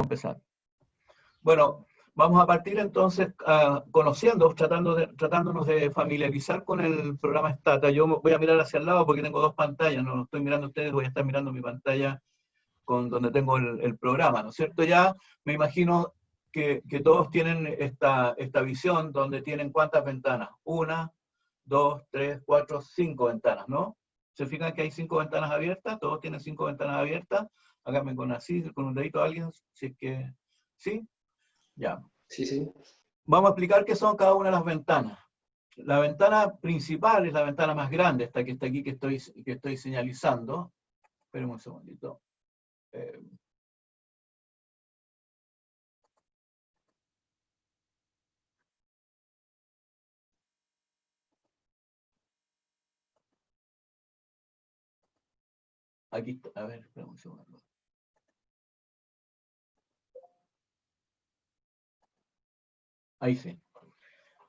empezar. Bueno, vamos a partir entonces tratándonos de familiarizar con el programa Stata. Yo voy a mirar hacia el lado porque tengo dos pantallas, no estoy mirando a ustedes, voy a estar mirando mi pantalla con donde tengo el programa, ¿no es cierto? Ya me imagino que todos tienen esta visión donde tienen ¿cuántas ventanas? 1, 2, 3, 4, 5 ventanas, ¿no? ¿Se fijan que hay 5 ventanas abiertas? Todos tienen 5 ventanas abiertas. Háganme con un dedito a alguien, si es que... ¿Sí? Ya. Sí, sí. Vamos a explicar qué son cada una de las ventanas. La ventana principal es la ventana más grande, esta que está aquí, que estoy señalizando. Esperen un segundito. Aquí está, a ver, esperen un segundo. Ahí sí.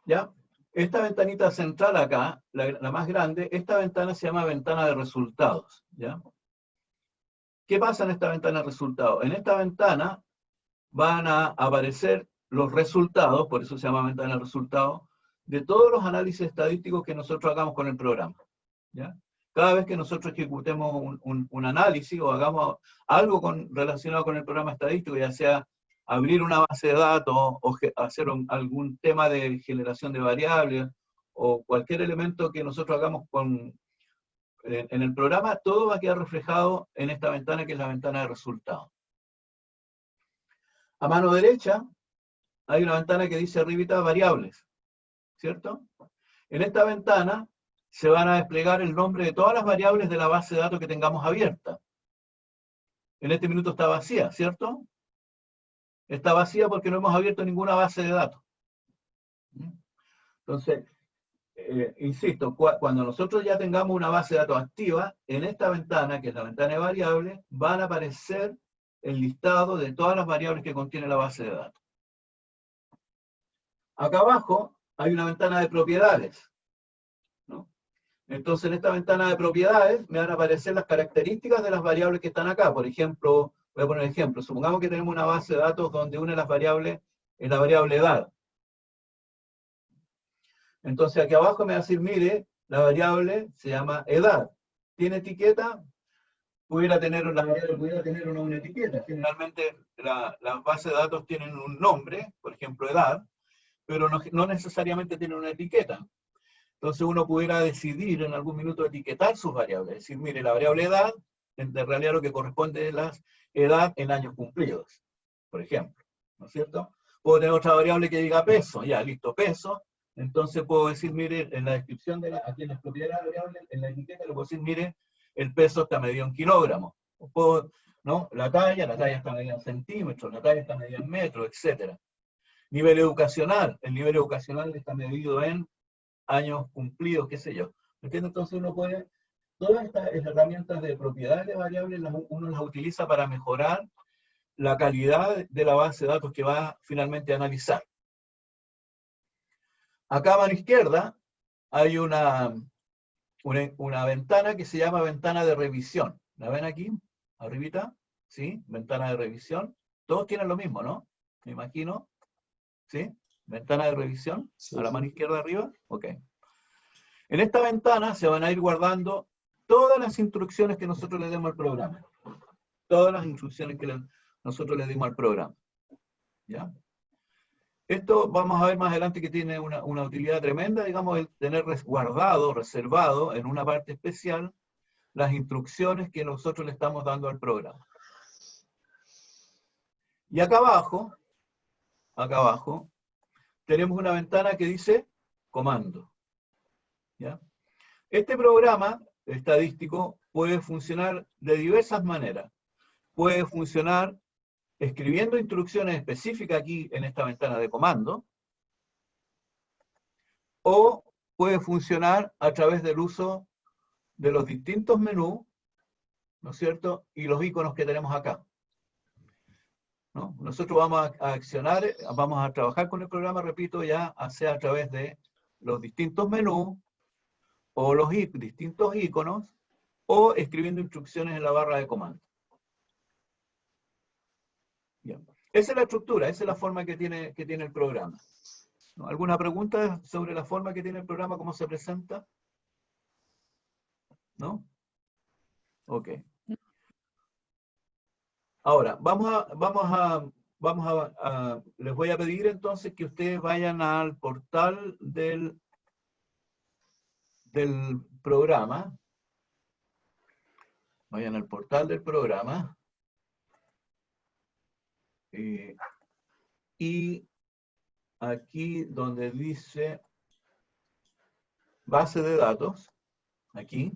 ¿Ya? Esta ventanita central acá, la más grande, esta ventana se llama ventana de resultados. ¿Ya? ¿Qué pasa en esta ventana de resultados? En esta ventana van a aparecer los resultados, por eso se llama ventana de resultados, de todos los análisis estadísticos que nosotros hagamos con el programa. ¿Ya? Cada vez que nosotros ejecutemos un análisis o hagamos algo relacionado con el programa estadístico, ya sea abrir una base de datos o hacer algún tema de generación de variables o cualquier elemento que nosotros hagamos en el programa, todo va a quedar reflejado en esta ventana que es la ventana de resultados. A mano derecha hay una ventana que dice arribita variables, ¿cierto? En esta ventana se van a desplegar el nombre de todas las variables de la base de datos que tengamos abierta. En este minuto está vacía, ¿cierto? Está vacía porque no hemos abierto ninguna base de datos. Entonces, insisto, cuando nosotros ya tengamos una base de datos activa, en esta ventana, que es la ventana de variables, van a aparecer el listado de todas las variables que contiene la base de datos. Acá abajo hay una ventana de propiedades, ¿no? Entonces, en esta ventana de propiedades me van a aparecer las características de las variables que están acá. Por ejemplo, voy a poner un ejemplo. Supongamos que tenemos una base de datos donde una de las variables es la variable edad. Entonces, aquí abajo me va a decir, mire, la variable se llama edad. ¿Tiene etiqueta? La variable pudiera tener una etiqueta. Generalmente, las bases de datos tienen un nombre, por ejemplo, edad, pero no necesariamente tienen una etiqueta. Entonces uno pudiera decidir en algún minuto etiquetar sus variables. Es decir, mire, la variable edad, en realidad lo que corresponde es la edad en años cumplidos, por ejemplo. ¿No es cierto? Puedo tener otra variable que diga peso. Ya, listo, peso. Entonces puedo decir, mire, en la descripción aquí en las propiedades de la variable, en la etiqueta le puedo decir, mire, el peso está medido en kilogramos. ¿No? La talla está medida en centímetros, la talla está medida en metros, etc. Nivel educacional. El nivel educacional está medido en años cumplidos, qué sé yo. ¿Entiendes? Entonces uno puede, todas estas herramientas de propiedades de variables, uno las utiliza para mejorar la calidad de la base de datos que va finalmente a analizar. Acá a mano izquierda hay una ventana que se llama ventana de revisión. ¿La ven aquí? Arribita, ¿sí? Ventana de revisión. Todos tienen lo mismo, ¿no? Me imagino. ¿Sí? Ventana de revisión, Sí, a la sí. mano izquierda arriba. Ok. En esta ventana se van a ir guardando todas las instrucciones que nosotros le demos al programa. Todas las instrucciones que nosotros le dimos al programa. ¿Ya? Esto vamos a ver más adelante que tiene una utilidad tremenda, digamos, el tener resguardado, reservado en una parte especial las instrucciones que nosotros le estamos dando al programa. Y acá abajo, tenemos una ventana que dice comando. ¿Ya? Este programa estadístico puede funcionar de diversas maneras. Puede funcionar escribiendo instrucciones específicas aquí en esta ventana de comando, o puede funcionar a través del uso de los distintos menús, ¿no es cierto? Y los iconos que tenemos acá, ¿no? Nosotros vamos a accionar, vamos a trabajar con el programa, repito, ya sea a través de los distintos menús, o los distintos iconos, o escribiendo instrucciones en la barra de comando. Bien. Esa es la estructura, esa es la forma que tiene el programa. ¿No? ¿Alguna pregunta sobre la forma que tiene el programa, cómo se presenta? ¿No? Ok. Ahora, les voy a pedir entonces que ustedes vayan al portal del programa. Vayan al portal del programa. Y aquí donde dice base de datos, aquí,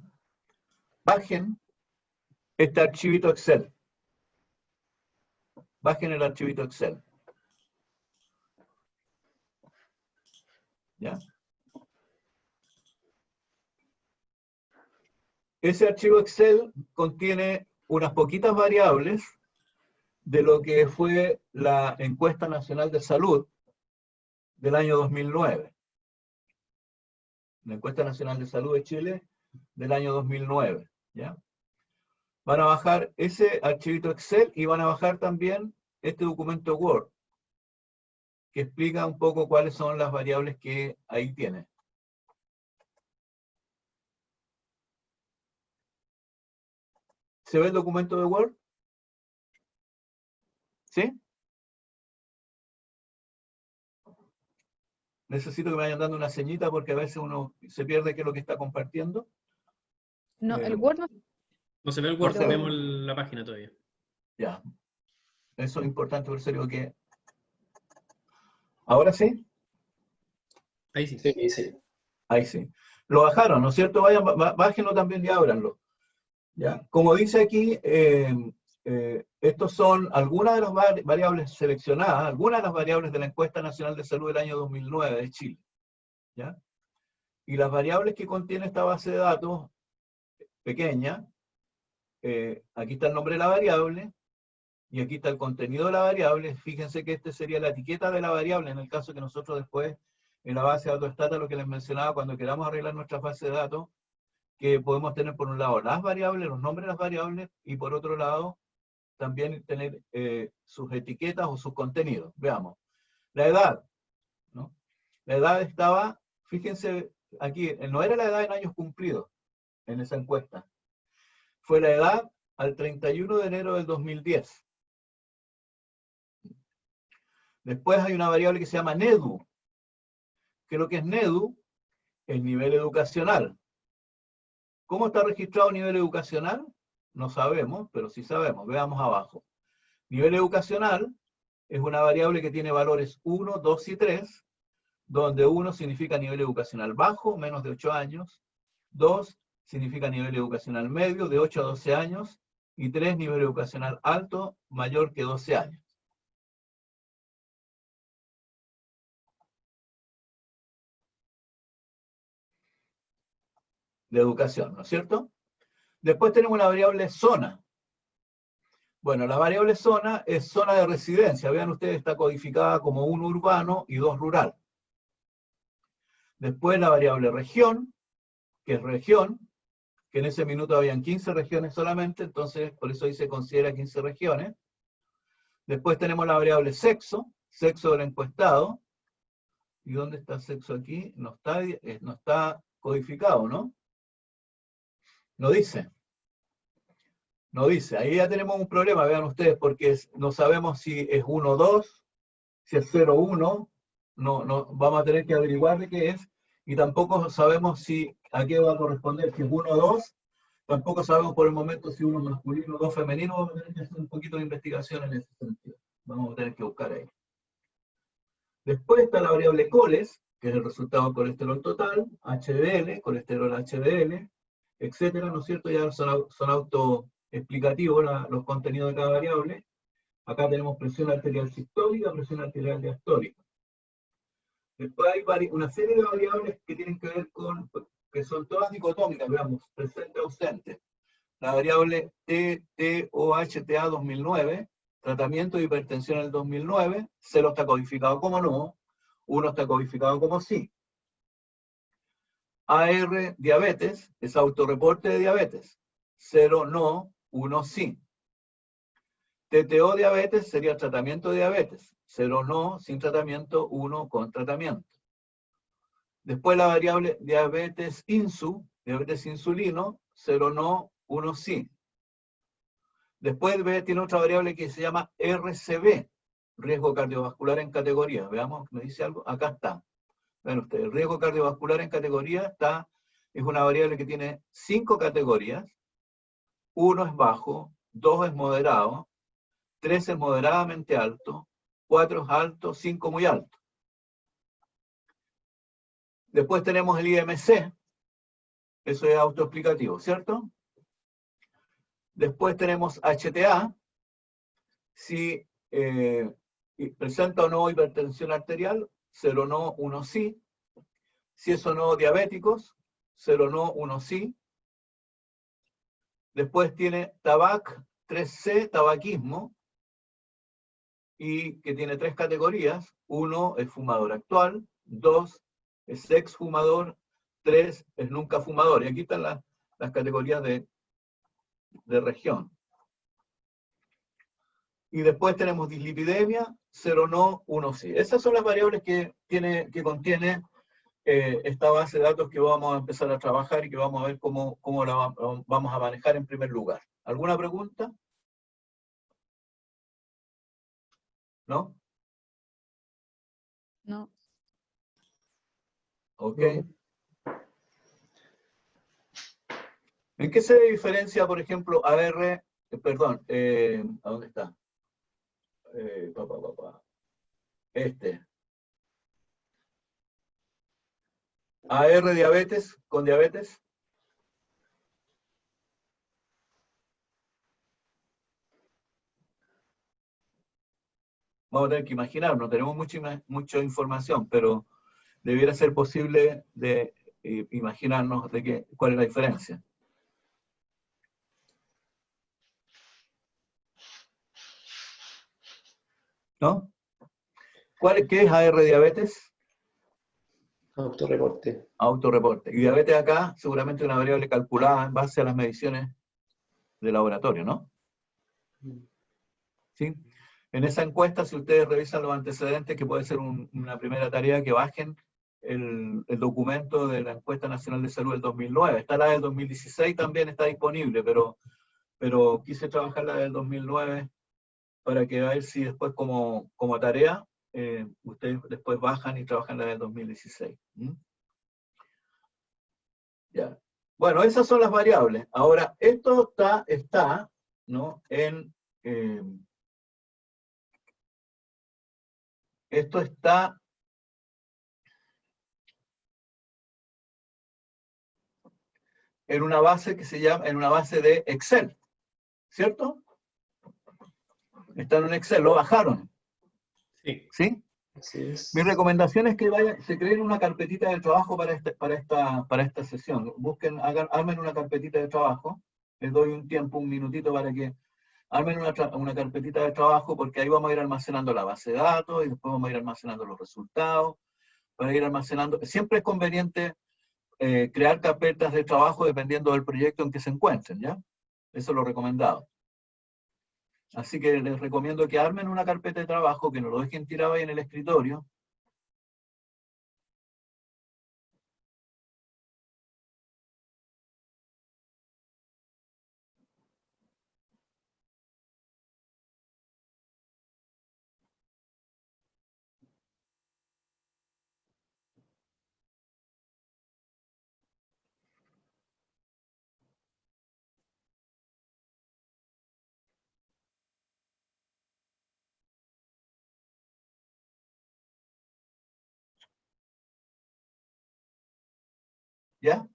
bajen este archivito Excel. Bajen el archivito Excel. ¿Ya? Ese archivo Excel contiene unas poquitas variables de lo que fue la Encuesta Nacional de Salud del año 2009. La Encuesta Nacional de Salud de Chile del año 2009. ¿Ya? Van a bajar ese archivito Excel y van a bajar también este documento Word, que explica un poco cuáles son las variables que ahí tiene. ¿Se ve el documento de Word? ¿Sí? Necesito que me vayan dando una señita porque a veces uno se pierde qué es lo que está compartiendo. No, el Word no. No se ve el No Word, se ve. vemos la página todavía. Ya. Eso es importante, por serio que... ¿Ahora sí? Ahí sí. Sí, sí. Ahí sí. Lo bajaron, ¿no es cierto? Vayan, bájenlo también y ábranlo. ¿Ya? Como dice aquí, estos son algunas de las variables seleccionadas, algunas de las variables de la Encuesta Nacional de Salud del año 2009 de Chile. ¿Ya? Y las variables que contiene esta base de datos pequeña, aquí está el nombre de la variable, y aquí está el contenido de la variable. Fíjense que este sería la etiqueta de la variable, en el caso que nosotros después, en la base de datos Stata, lo que les mencionaba, cuando queramos arreglar nuestra base de datos, que podemos tener por un lado las variables, los nombres de las variables, y por otro lado, también tener sus etiquetas o sus contenidos. Veamos. La edad, ¿no? La edad estaba, fíjense, aquí, no era la edad en años cumplidos, en esa encuesta. Fue la edad al 31 de enero del 2010. Después hay una variable que se llama NEDU. ¿Qué es lo que es NEDU? El nivel educacional. ¿Cómo está registrado el nivel educacional? No sabemos, pero sí sabemos. Veamos abajo. Nivel educacional es una variable que tiene valores 1, 2 y 3, donde 1 significa nivel educacional bajo, menos de 8 años, 2 significa nivel educacional medio, de 8 a 12 años, y 3 nivel educacional alto, mayor que 12 años. De educación, ¿no es cierto? Después tenemos la variable zona. Bueno, la variable zona es zona de residencia. Vean ustedes, está codificada como 1 urbano y 2 rural. Después la variable región, que es región, que en ese minuto habían 15 regiones solamente, entonces por eso ahí se considera 15 regiones. Después tenemos la variable sexo, sexo del encuestado. ¿Y dónde está el sexo aquí? No está codificado, ¿no? No dice. No dice. Ahí ya tenemos un problema, vean ustedes, porque no sabemos si es 1, 2, si es 0, 1. No, vamos a tener que averiguar de qué es. Y tampoco sabemos a qué va a corresponder, si es 1, 2. Tampoco sabemos por el momento si 1 es masculino o 2 femenino. Vamos a tener que hacer un poquito de investigación en ese sentido. Vamos a tener que buscar ahí. Después está la variable coles, que es el resultado del colesterol total, HDL, colesterol HDL, etcétera, ¿no es cierto? Ya son autoexplicativos los contenidos de cada variable. Acá tenemos presión arterial sistólica, presión arterial diastólica. Después hay una serie de variables que tienen que ver que son todas dicotómicas, veamos, presente-ausente. La variable TOHTA 2009, tratamiento de hipertensión en el 2009, 0 está codificado como no, 1 está codificado como sí. AR diabetes es autorreporte de diabetes, 0 no, 1 sí. TTO diabetes sería tratamiento de diabetes. 0 no, sin tratamiento, 1 con tratamiento. Después la variable diabetes diabetes insulino, 0 no, 1 sí. Después B tiene otra variable que se llama RCB, riesgo cardiovascular en categoría. Veamos, ¿me dice algo? Acá está. Ven ustedes, el riesgo cardiovascular en categoría es una variable que tiene 5 categorías. 1 es bajo, 2 es moderado, 3 es moderadamente alto, 4 es alto, 5 muy alto. Después tenemos el IMC, eso es autoexplicativo, ¿cierto? Después tenemos HTA, si presenta o no hipertensión arterial, 0 no, 1 sí. Si es o no diabéticos, 0 no, 1 sí. Después tiene TABAC 3C, tabaquismo, y que tiene 3 categorías. 1 es fumador actual, 2 es ex fumador, 3 es nunca fumador. Y aquí están las categorías de región. Y después tenemos dislipidemia, 0 no, 1 sí. Esas son las variables que contiene esta base de datos que vamos a empezar a trabajar y que vamos a ver cómo la vamos a manejar en primer lugar. ¿Alguna pregunta? ¿No? No. Ok. ¿En qué se diferencia, por ejemplo, AR, perdón, ¿a dónde está? AR diabetes con diabetes. Vamos a tener que imaginar, no tenemos mucha información, pero debiera ser posible de imaginarnos cuál es la diferencia. ¿No? ¿Qué es AR diabetes? Autorreporte. Autorreporte. Y diabetes acá, seguramente una variable calculada en base a las mediciones de laboratorio, ¿no? ¿Sí? En esa encuesta, si ustedes revisan los antecedentes, que puede ser una primera tarea, que bajen el documento de la Encuesta Nacional de Salud del 2009. Está la del 2016, también está disponible, pero quise trabajar la del 2009 para que a ver si después como tarea, ustedes después bajan y trabajan la del 2016. Ya. Bueno, esas son las variables. Ahora, esto está ¿no? Esto está en una base que se llama, en una base de Excel, ¿cierto? Está en un Excel, lo bajaron. Sí. ¿Sí? Así es. Mi recomendación es que se creen una carpetita de trabajo para esta sesión. Armen una carpetita de trabajo. Les doy un tiempo, un minutito para que armen una carpetita de trabajo, porque ahí vamos a ir almacenando la base de datos y después vamos a ir almacenando los resultados. Para ir almacenando. Siempre es conveniente crear carpetas de trabajo dependiendo del proyecto en que se encuentren, ¿ya? Eso es lo recomendado. Así que les recomiendo que armen una carpeta de trabajo, que no lo dejen tirado ahí en el escritorio. ¿Ya?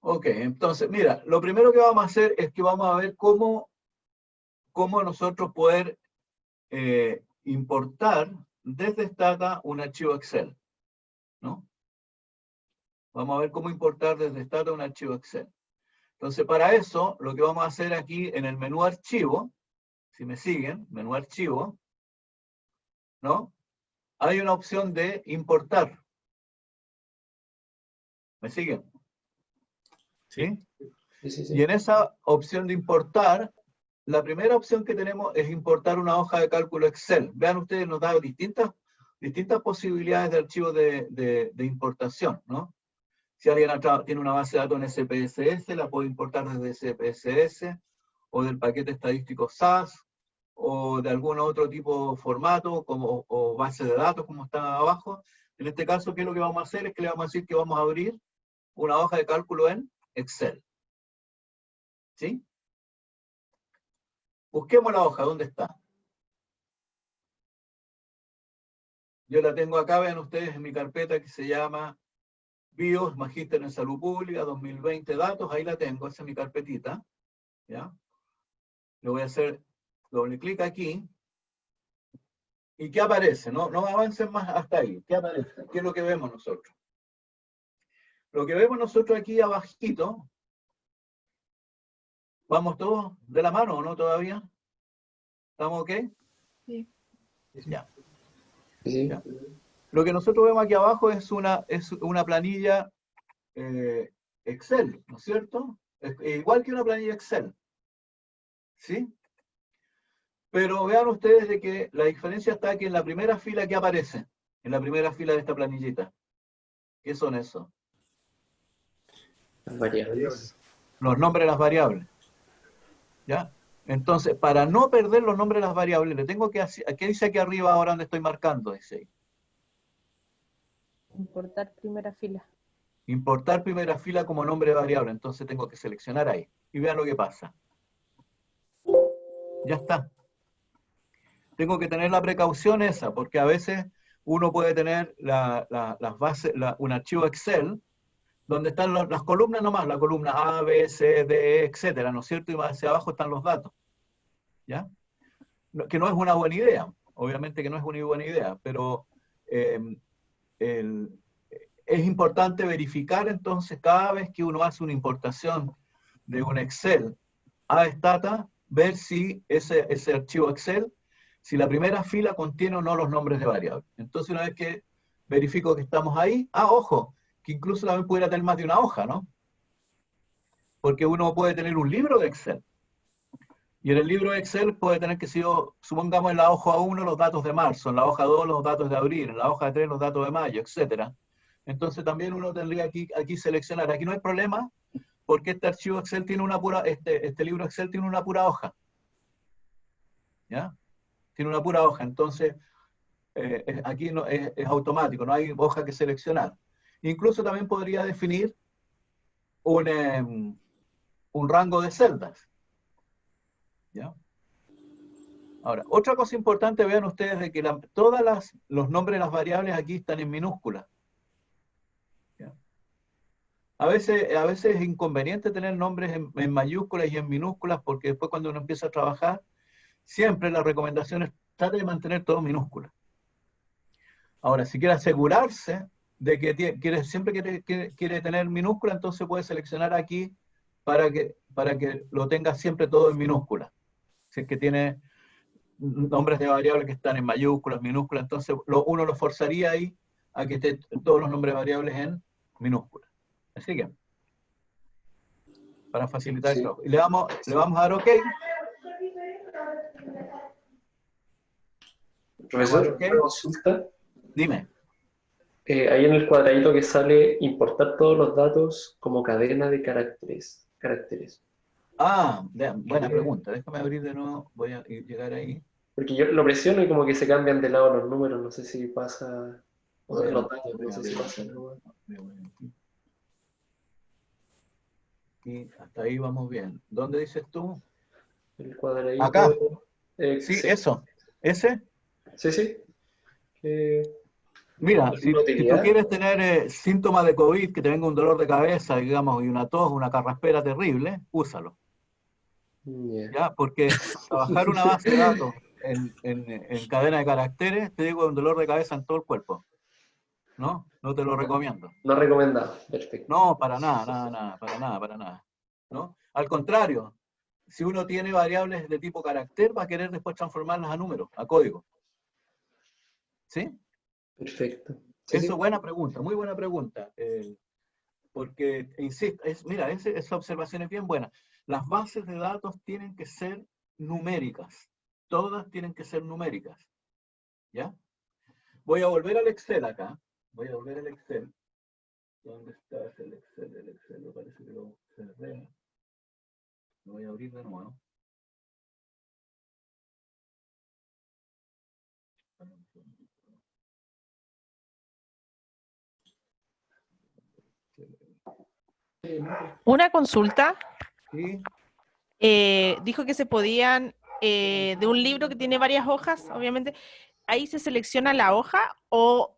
Ok, entonces, mira, lo primero que vamos a hacer es que vamos a ver cómo nosotros poder importar desde Stata un archivo Excel, ¿no? Vamos a ver cómo importar desde Stata un archivo Excel. Entonces, para eso, lo que vamos a hacer aquí en el menú archivo, si me siguen, menú archivo, ¿no? Hay una opción de importar. ¿Me siguen? ¿Sí? Sí, sí, sí. Y en esa opción de importar, la primera opción que tenemos es importar una hoja de cálculo Excel. Vean ustedes, nos da distintas posibilidades de archivos de importación, ¿no? Si alguien tiene una base de datos en SPSS, la puede importar desde SPSS, o del paquete estadístico SAS, o de algún otro tipo de formato, como, o base de datos, como está abajo. En este caso, ¿qué es lo que vamos a hacer? Es que le vamos a decir que vamos a abrir una hoja de cálculo en Excel. ¿Sí? Busquemos la hoja, ¿dónde está? Yo la tengo acá, vean ustedes, en mi carpeta que se llama BIOS, Magíster en Salud Pública, 2020 datos, ahí la tengo, esa es mi carpetita. ¿Ya? Le voy a hacer doble clic aquí. ¿Y qué aparece? No avancen más hasta ahí. ¿Qué aparece? ¿Qué es lo que vemos nosotros? Lo que vemos nosotros aquí abajito, ¿vamos todos de la mano o no todavía? ¿Estamos ok? Sí. Ya. Sí. Ya. Lo que nosotros vemos aquí abajo es una planilla Excel, ¿no es cierto? Igual que una planilla Excel. ¿Sí? Pero vean ustedes de que la diferencia está aquí en la primera fila que aparece, en la primera fila de esta planillita. ¿Qué son esos? Las variables. Los nombres de las variables. ¿Ya? Entonces, para no perder los nombres de las variables, le tengo que hacer, ¿qué dice aquí arriba ahora donde estoy marcando? Dice ahí. Importar primera fila. Importar primera fila como nombre de variable. Entonces tengo que seleccionar ahí. Y vean lo que pasa. Ya está. Tengo que tener la precaución esa, porque a veces uno puede tener las bases, un archivo Excel, donde están las columnas nomás, la columna A, B, C, D, etcétera, ¿no es cierto? Y más hacia abajo están los datos. ¿Ya? Que no es una buena idea. Obviamente que no es una buena idea, pero es importante verificar entonces cada vez que uno hace una importación de un Excel a Stata, ver si ese archivo Excel, si la primera fila contiene o no los nombres de variables. Entonces una vez que verifico que estamos ahí, ojo, que incluso también pudiera tener más de una hoja, ¿no? Porque uno puede tener un libro de Excel. Y en el libro de Excel puede tener que ser, supongamos en la hoja 1 los datos de marzo, en la hoja 2 los datos de abril, en la hoja 3 los datos de mayo, etcétera. Entonces también uno tendría aquí seleccionar. Aquí no hay problema, porque este archivo Excel tiene una pura, este libro Excel tiene una pura hoja. ¿Ya? Tiene una pura hoja. Entonces, aquí no, es automático, no hay hoja que seleccionar. Incluso también podría definir un rango de celdas. ¿Ya? Ahora, otra cosa importante, vean ustedes de que todos los nombres de las variables aquí están en minúsculas. ¿Ya? A veces es inconveniente tener nombres en mayúsculas y en minúsculas, porque después cuando uno empieza a trabajar, siempre la recomendación es tratar de mantener todo minúsculas. Ahora, si quiere asegurarse de que siempre quiere tener minúscula, entonces puede seleccionar aquí para que lo tenga siempre todo en minúscula. Si es que tiene nombres de variables que están en mayúsculas, minúsculas, entonces uno lo forzaría ahí a que esté todos los nombres de variables en minúsculas. Así que, para facilitar el trabajo. Y le vamos a dar OK. Profesor, ¿Ok? una consulta. Dime. Ahí en el cuadradito que sale importar todos los datos como cadena de caracteres. Buena pregunta. Déjame abrir de nuevo. Voy a llegar ahí. Porque yo lo presiono y como que se cambian de lado los números, no sé si pasa, o de los datos, no sé si pasa algo. Y hasta ahí vamos bien. ¿Dónde dices tú? El cuadradito. Acá. Sí, Sí. eso. ¿Ese? Sí. Mira, si tú utilidad? quieres tener síntomas de COVID, que te venga un dolor de cabeza, digamos, y una tos, una carraspera terrible, úsalo. Yeah. ¿Ya? Porque trabajar una base de datos en cadena de caracteres, te digo, un dolor de cabeza en todo el cuerpo. ¿No? No te lo recomiendo. No recomendado, perfecto. No, para nada, para nada. ¿No? Al contrario, si uno tiene variables de tipo carácter, va a querer después transformarlas a números, a código. ¿Sí? Perfecto. Eso es buena pregunta, muy buena pregunta. Porque, insisto, mira, esa observación es bien buena. Las bases de datos tienen que ser numéricas. Todas tienen que ser numéricas. ¿Ya? Voy a volver al Excel acá. Voy a volver al Excel. ¿Dónde está el Excel? El Excel me parece que lo cerré. Lo voy a abrir de nuevo. Una consulta. Sí. Dijo que se podían, de un libro que tiene varias hojas, obviamente, ahí se selecciona la hoja o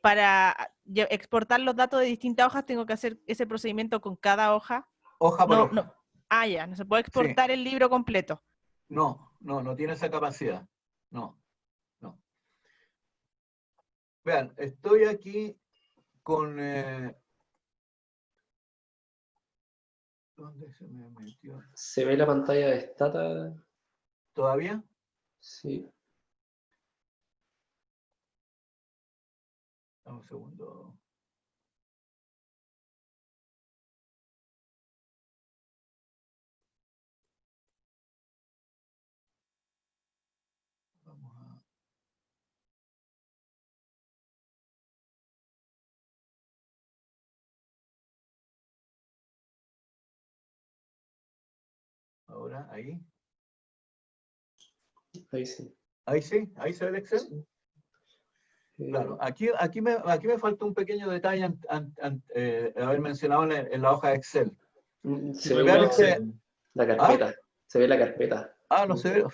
para exportar los datos de distintas hojas tengo que hacer ese procedimiento con cada hoja. Hoja por No, hoja. no. Ah, ya, no se puede Sí. exportar el libro completo. No tiene esa capacidad. No. Vean, estoy aquí con... ¿dónde se me metió? ¿Se ve la pantalla de Stata? ¿Todavía? Sí. Dame un segundo. Vamos a... Ahora, ahí. Ahí sí. Ahí sí, ahí se ve el Excel. Sí. Claro, aquí me faltó un pequeño detalle haber mencionado en la hoja de Excel. Si Se me ve vean la, ustedes- la carpeta. Se ve la carpeta. no se ve.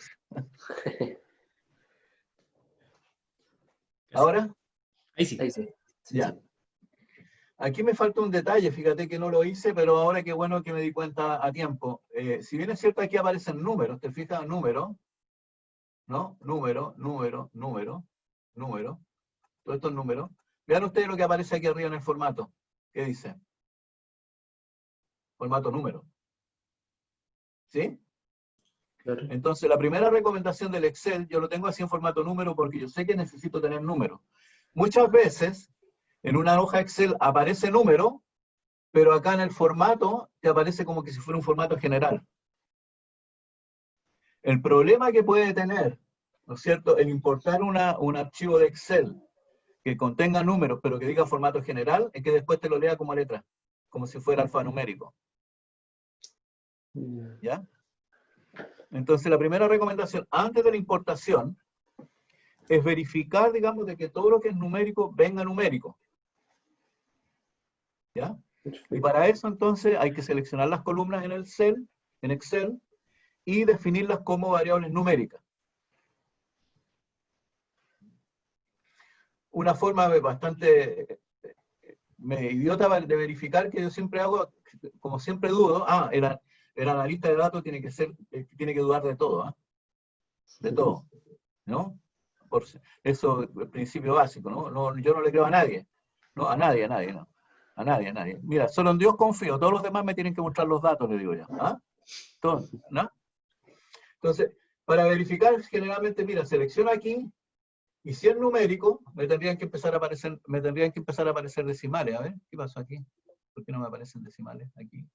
¿Ahora? Ahí sí. Ahí sí. Sí, Ya. sí. Aquí me falta un detalle, fíjate que no lo hice, pero ahora qué bueno que me di cuenta a tiempo. Si bien es cierto, aquí aparecen números, ¿te fijas? Número, ¿no? Número. Todos estos números. Vean ustedes lo que aparece aquí arriba en el formato. ¿Qué dice? Formato número. ¿Sí? Claro. Entonces, la primera recomendación del Excel, yo lo tengo así en formato número porque yo sé que necesito tener números. Muchas veces, en una hoja Excel aparece número, pero acá en el formato te aparece como que si fuera un formato general. El problema que puede tener, ¿no es cierto?, el importar un archivo de Excel que contenga números, pero que diga formato general, es que después te lo lea como letra, como si fuera alfanumérico. ¿Ya? Entonces, la primera recomendación, antes de la importación, es verificar, digamos, de que todo lo que es numérico venga numérico. ¿Ya? Y para eso, entonces, hay que seleccionar las columnas en Excel, y definirlas como variables numéricas. Una forma bastante idiota de verificar que yo siempre hago, como siempre dudo, el analista de datos tiene que dudar de todo, ¿eh? De todo, ¿no? Eso es el principio básico, ¿no? Yo no le creo a nadie, ¿no? A nadie, no. A nadie. Mira, solo en Dios confío, todos los demás me tienen que mostrar los datos, le digo yo. Todo, ¿no? Entonces, para verificar, generalmente, mira, selecciono aquí, y si es numérico, me tendrían que empezar a aparecer decimales. A ver, ¿qué pasó aquí? ¿Por qué no me aparecen decimales aquí?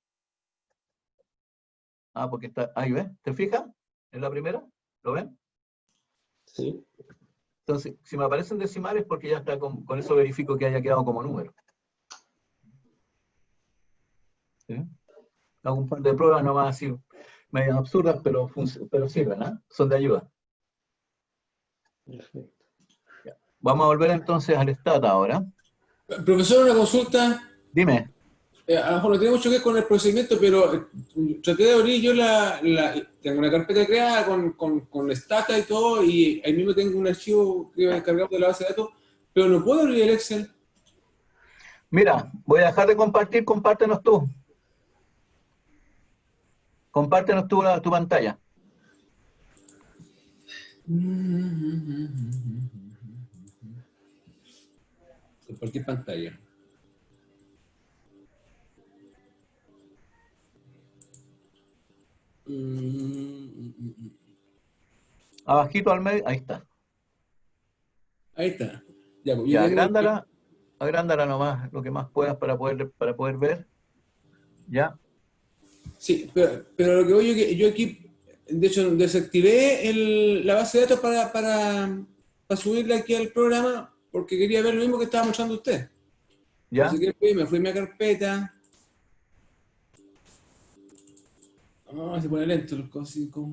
Porque está, ahí, ¿ves? ¿Te fijas? En la primera, ¿lo ven? Sí. Entonces, si me aparecen decimales, porque ya está, con eso verifico que haya quedado como número. ¿Sí? Hago un par de pruebas nomás así, medio absurdas, pero sirven, ¿eh? Son de ayuda. Perfecto. Vamos a volver entonces al Stata ahora. Profesor, una consulta. Dime. A lo mejor no tiene mucho que ver con el procedimiento, pero traté de abrir yo tengo una carpeta creada con Stata y todo, y ahí mismo tengo un archivo que he descargado de la base de datos, pero no puedo abrir el Excel. Mira, voy a dejar de compartir, compártenos tú. Compártenos tú tu pantalla. Compartir pantalla. Abajito al medio, ahí está. Ahí está. Ya, pues, yo Ya, tengo- agrándala nomás lo que más puedas para poder ver. ¿Ya? Sí, pero lo que voy yo aquí de hecho, desactivé la base de datos para subirla aquí al programa porque quería ver lo mismo que estaba mostrando usted. ¿Ya? Así que me fui a mi carpeta. Oh, se pone lento los cosicos.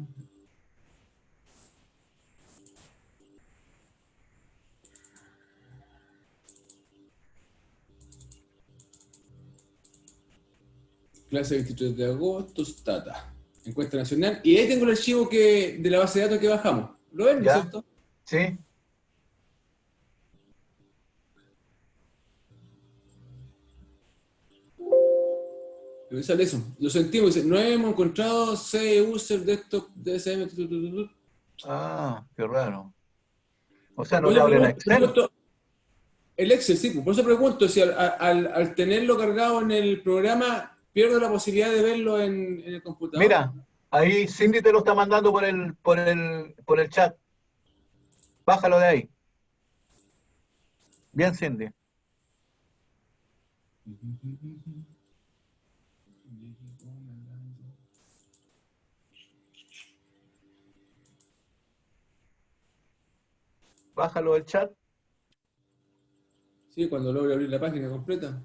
Clase 23 de agosto, Stata. Encuesta nacional. Y ahí tengo el archivo de la base de datos que bajamos. ¿Lo ven, no es ¿Ya? cierto? ¿Sí? Me sale eso. Lo sentimos. Dice, no hemos encontrado C-User Desktop DSM. Ah, qué raro. O sea, no Por le eso hablen a pregunto, Excel. el Excel, sí. Por eso pregunto si al tenerlo cargado en el programa pierdo la posibilidad de verlo en el computador. Mira, ahí Cindy te lo está mandando por el chat. Bájalo de ahí. Bien, Cindy. Bájalo del chat. Sí, cuando logre abrir la página completa.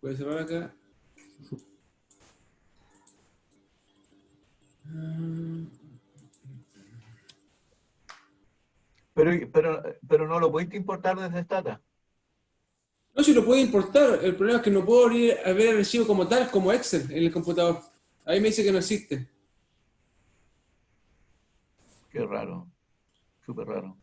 Puede cerrar acá. Pero no lo pudiste importar desde Stata. No, si lo puedo importar. El problema es que no puedo abrir a ver el archivo como tal, como Excel, en el computador. Ahí me dice que no existe. Qué raro. Súper raro.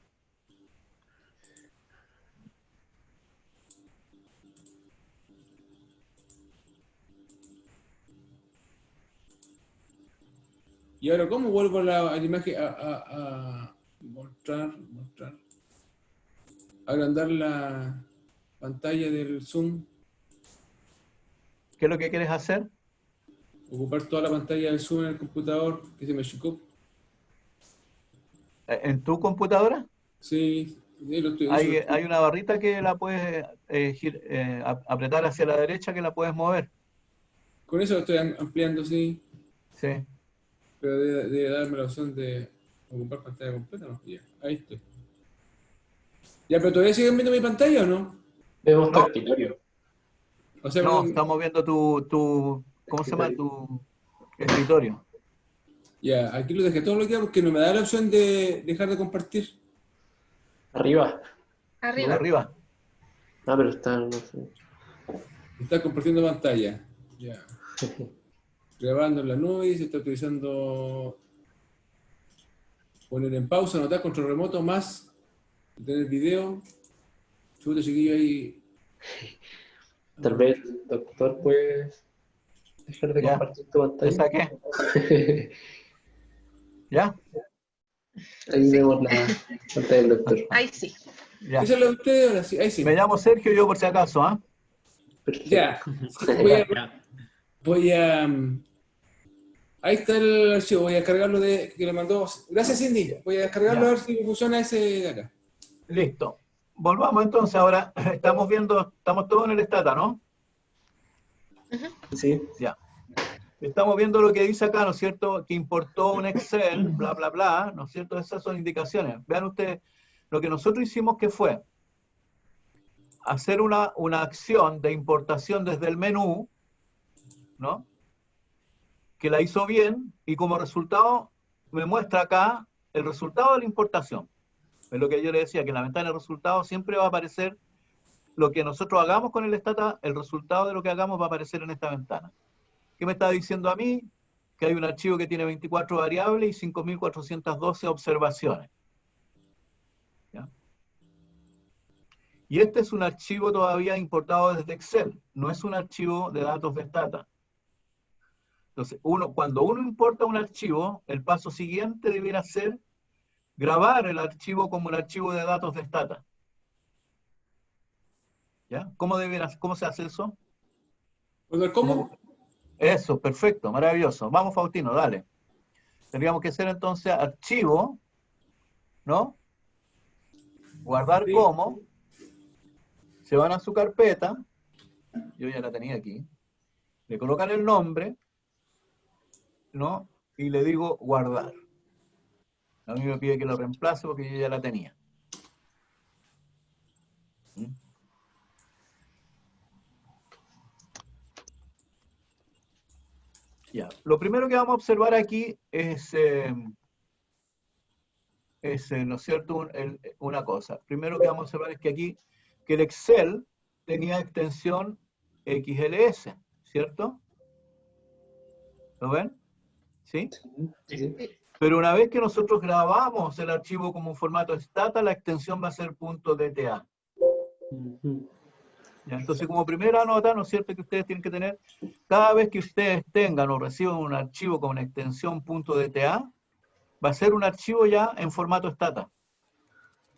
Y ahora, ¿cómo vuelvo a la imagen a mostrar? Agrandar la pantalla del Zoom. ¿Qué es lo que quieres hacer? Ocupar toda la pantalla del Zoom en el computador, que se me chocó. ¿En tu computadora? Sí, sí, lo estoy Hay una barrita que la puedes apretar hacia la derecha que la puedes mover. con eso lo estoy ampliando, sí. Sí. Pero debe darme la opción de ocupar pantalla completa, ¿no? Ya, ahí estoy. Ya, pero ¿todavía siguen viendo mi pantalla o no? Vemos tu No, escritorio. O sea, no, perdón. estamos viendo ¿cómo se llama? Tu escritorio. Ya, aquí lo dejé todo bloqueado porque no me da la opción de dejar de compartir. Arriba. Arriba. Arriba. Ah, pero está, no sé. Está compartiendo pantalla. Ya. Grabando en la nube, se está utilizando poner en pausa, anotar control remoto, más tener video. Chuta, chiquillo, ahí. Tal vez, doctor, puedes dejar de Ya, compartir tu te pantalla. saqué. ¿Ya? Ahí vemos la pantalla del doctor. Ahí sí. Ya. Esa es la de ustedes, ahora sí, ahí sí. Me llamo Sergio, yo por si acaso, ¿ah? Perfecto. Ya. Ya. Voy a. Ahí está el archivo, voy a descargarlo que le mandó. Gracias, Cindy. Voy a descargarlo Ya. a ver si funciona ese de acá. Listo. Volvamos entonces ahora. Estamos todos en el Stata, ¿no? Sí. Ya. Estamos viendo lo que dice acá, ¿no es cierto? Que importó un Excel, bla, bla, bla, ¿no es cierto? Esas son indicaciones. Vean ustedes, lo que nosotros hicimos que fue hacer una acción de importación desde el menú, ¿no? Que la hizo bien y como resultado me muestra acá el resultado de la importación. Es lo que yo le decía, que en la ventana de resultados siempre va a aparecer lo que nosotros hagamos con el Stata, el resultado de lo que hagamos va a aparecer en esta ventana. ¿Qué me está diciendo a mí? Que hay un archivo que tiene 24 variables y 5.412 observaciones. ¿Ya? Y este es un archivo todavía importado desde Excel, no es un archivo de datos de Stata. Entonces, cuando uno importa un archivo, el paso siguiente debiera ser grabar el archivo como el archivo de datos de Stata. ¿Ya? ¿Cómo se hace eso? ¿Cómo? Eso, perfecto, maravilloso. Vamos, Faustino, dale. Tendríamos que hacer entonces archivo, ¿no? Guardar Sí. como. Se van a su carpeta. Yo ya la tenía aquí. Le colocan el nombre, ¿no? y le digo guardar. A mí me pide que lo reemplace porque yo ya la tenía. ¿Mm? Ya, lo primero que vamos a observar aquí es, ¿no es cierto?, una cosa. Primero que vamos a observar es que aquí, que el Excel tenía extensión XLS, ¿cierto? ¿Lo ven? ¿Sí? Sí, sí. Pero una vez que nosotros grabamos el archivo como un formato stata, la extensión va a ser .dta. Ujú. ¿Ya? Entonces, como primera nota, ¿no es cierto?, que ustedes tienen que tener, cada vez que ustedes tengan o reciban un archivo con extensión .dta, va a ser un archivo ya en formato stata.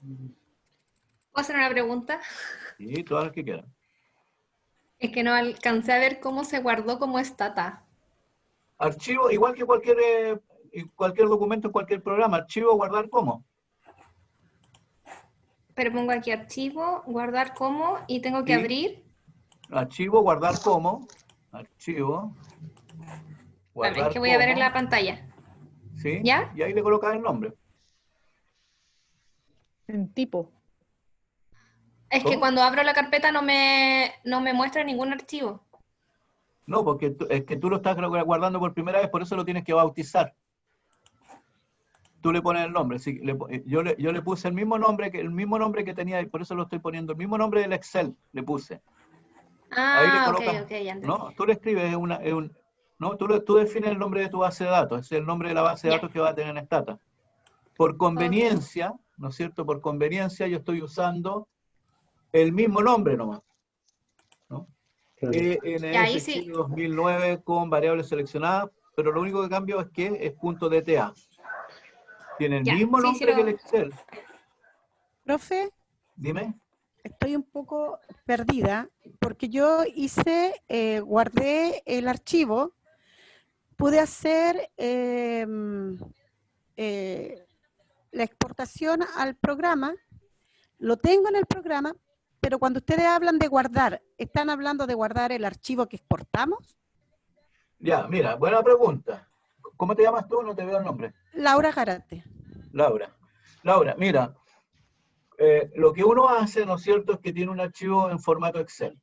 ¿Puedo hacer una pregunta? Y todas las que quieran. Es que no alcancé a ver cómo se guardó como stata. Archivo, igual que cualquier documento en cualquier programa, archivo, guardar como. Pero pongo aquí archivo, guardar como, y tengo que Sí. abrir. Archivo, guardar como. Archivo, Es guardar que voy a ver en como. la pantalla. ¿Sí? ¿Ya? Y ahí le colocas el nombre. En tipo. Es que ¿Cómo? cuando abro la carpeta no me muestra ningún archivo. No, porque es que tú lo estás guardando por primera vez, por eso lo tienes que bautizar. Tú le pones el nombre. Sí, yo le puse el mismo nombre que tenía, y por eso lo estoy poniendo. El mismo nombre del Excel le puse. Ahí le Ah, ok, colocas, ok, ya entendí. ¿no? Tú le escribes, ¿no? Tú defines el nombre de tu base de datos, es el nombre de la base de Ya. datos que va a tener en Stata. Por conveniencia, ¿no es cierto? Por conveniencia yo estoy usando el mismo nombre nomás, ¿no? Claro. Y ahí ENS sí. Chile 2009 con variables seleccionadas, pero lo único que cambio es que es .dta. Tiene el Ya, mismo sí, sí nombre que el lo... Excel. Profe, Dime. estoy un poco perdida porque yo guardé el archivo, pude hacer la exportación al programa, lo tengo en el programa, pero cuando ustedes hablan de guardar, ¿están hablando de guardar el archivo que exportamos? Ya, mira, buena pregunta. ¿Cómo te llamas tú? No te veo el nombre. Laura Garate. Laura. Laura, mira, lo que uno hace, ¿no es cierto?, es que tiene un archivo en formato Excel,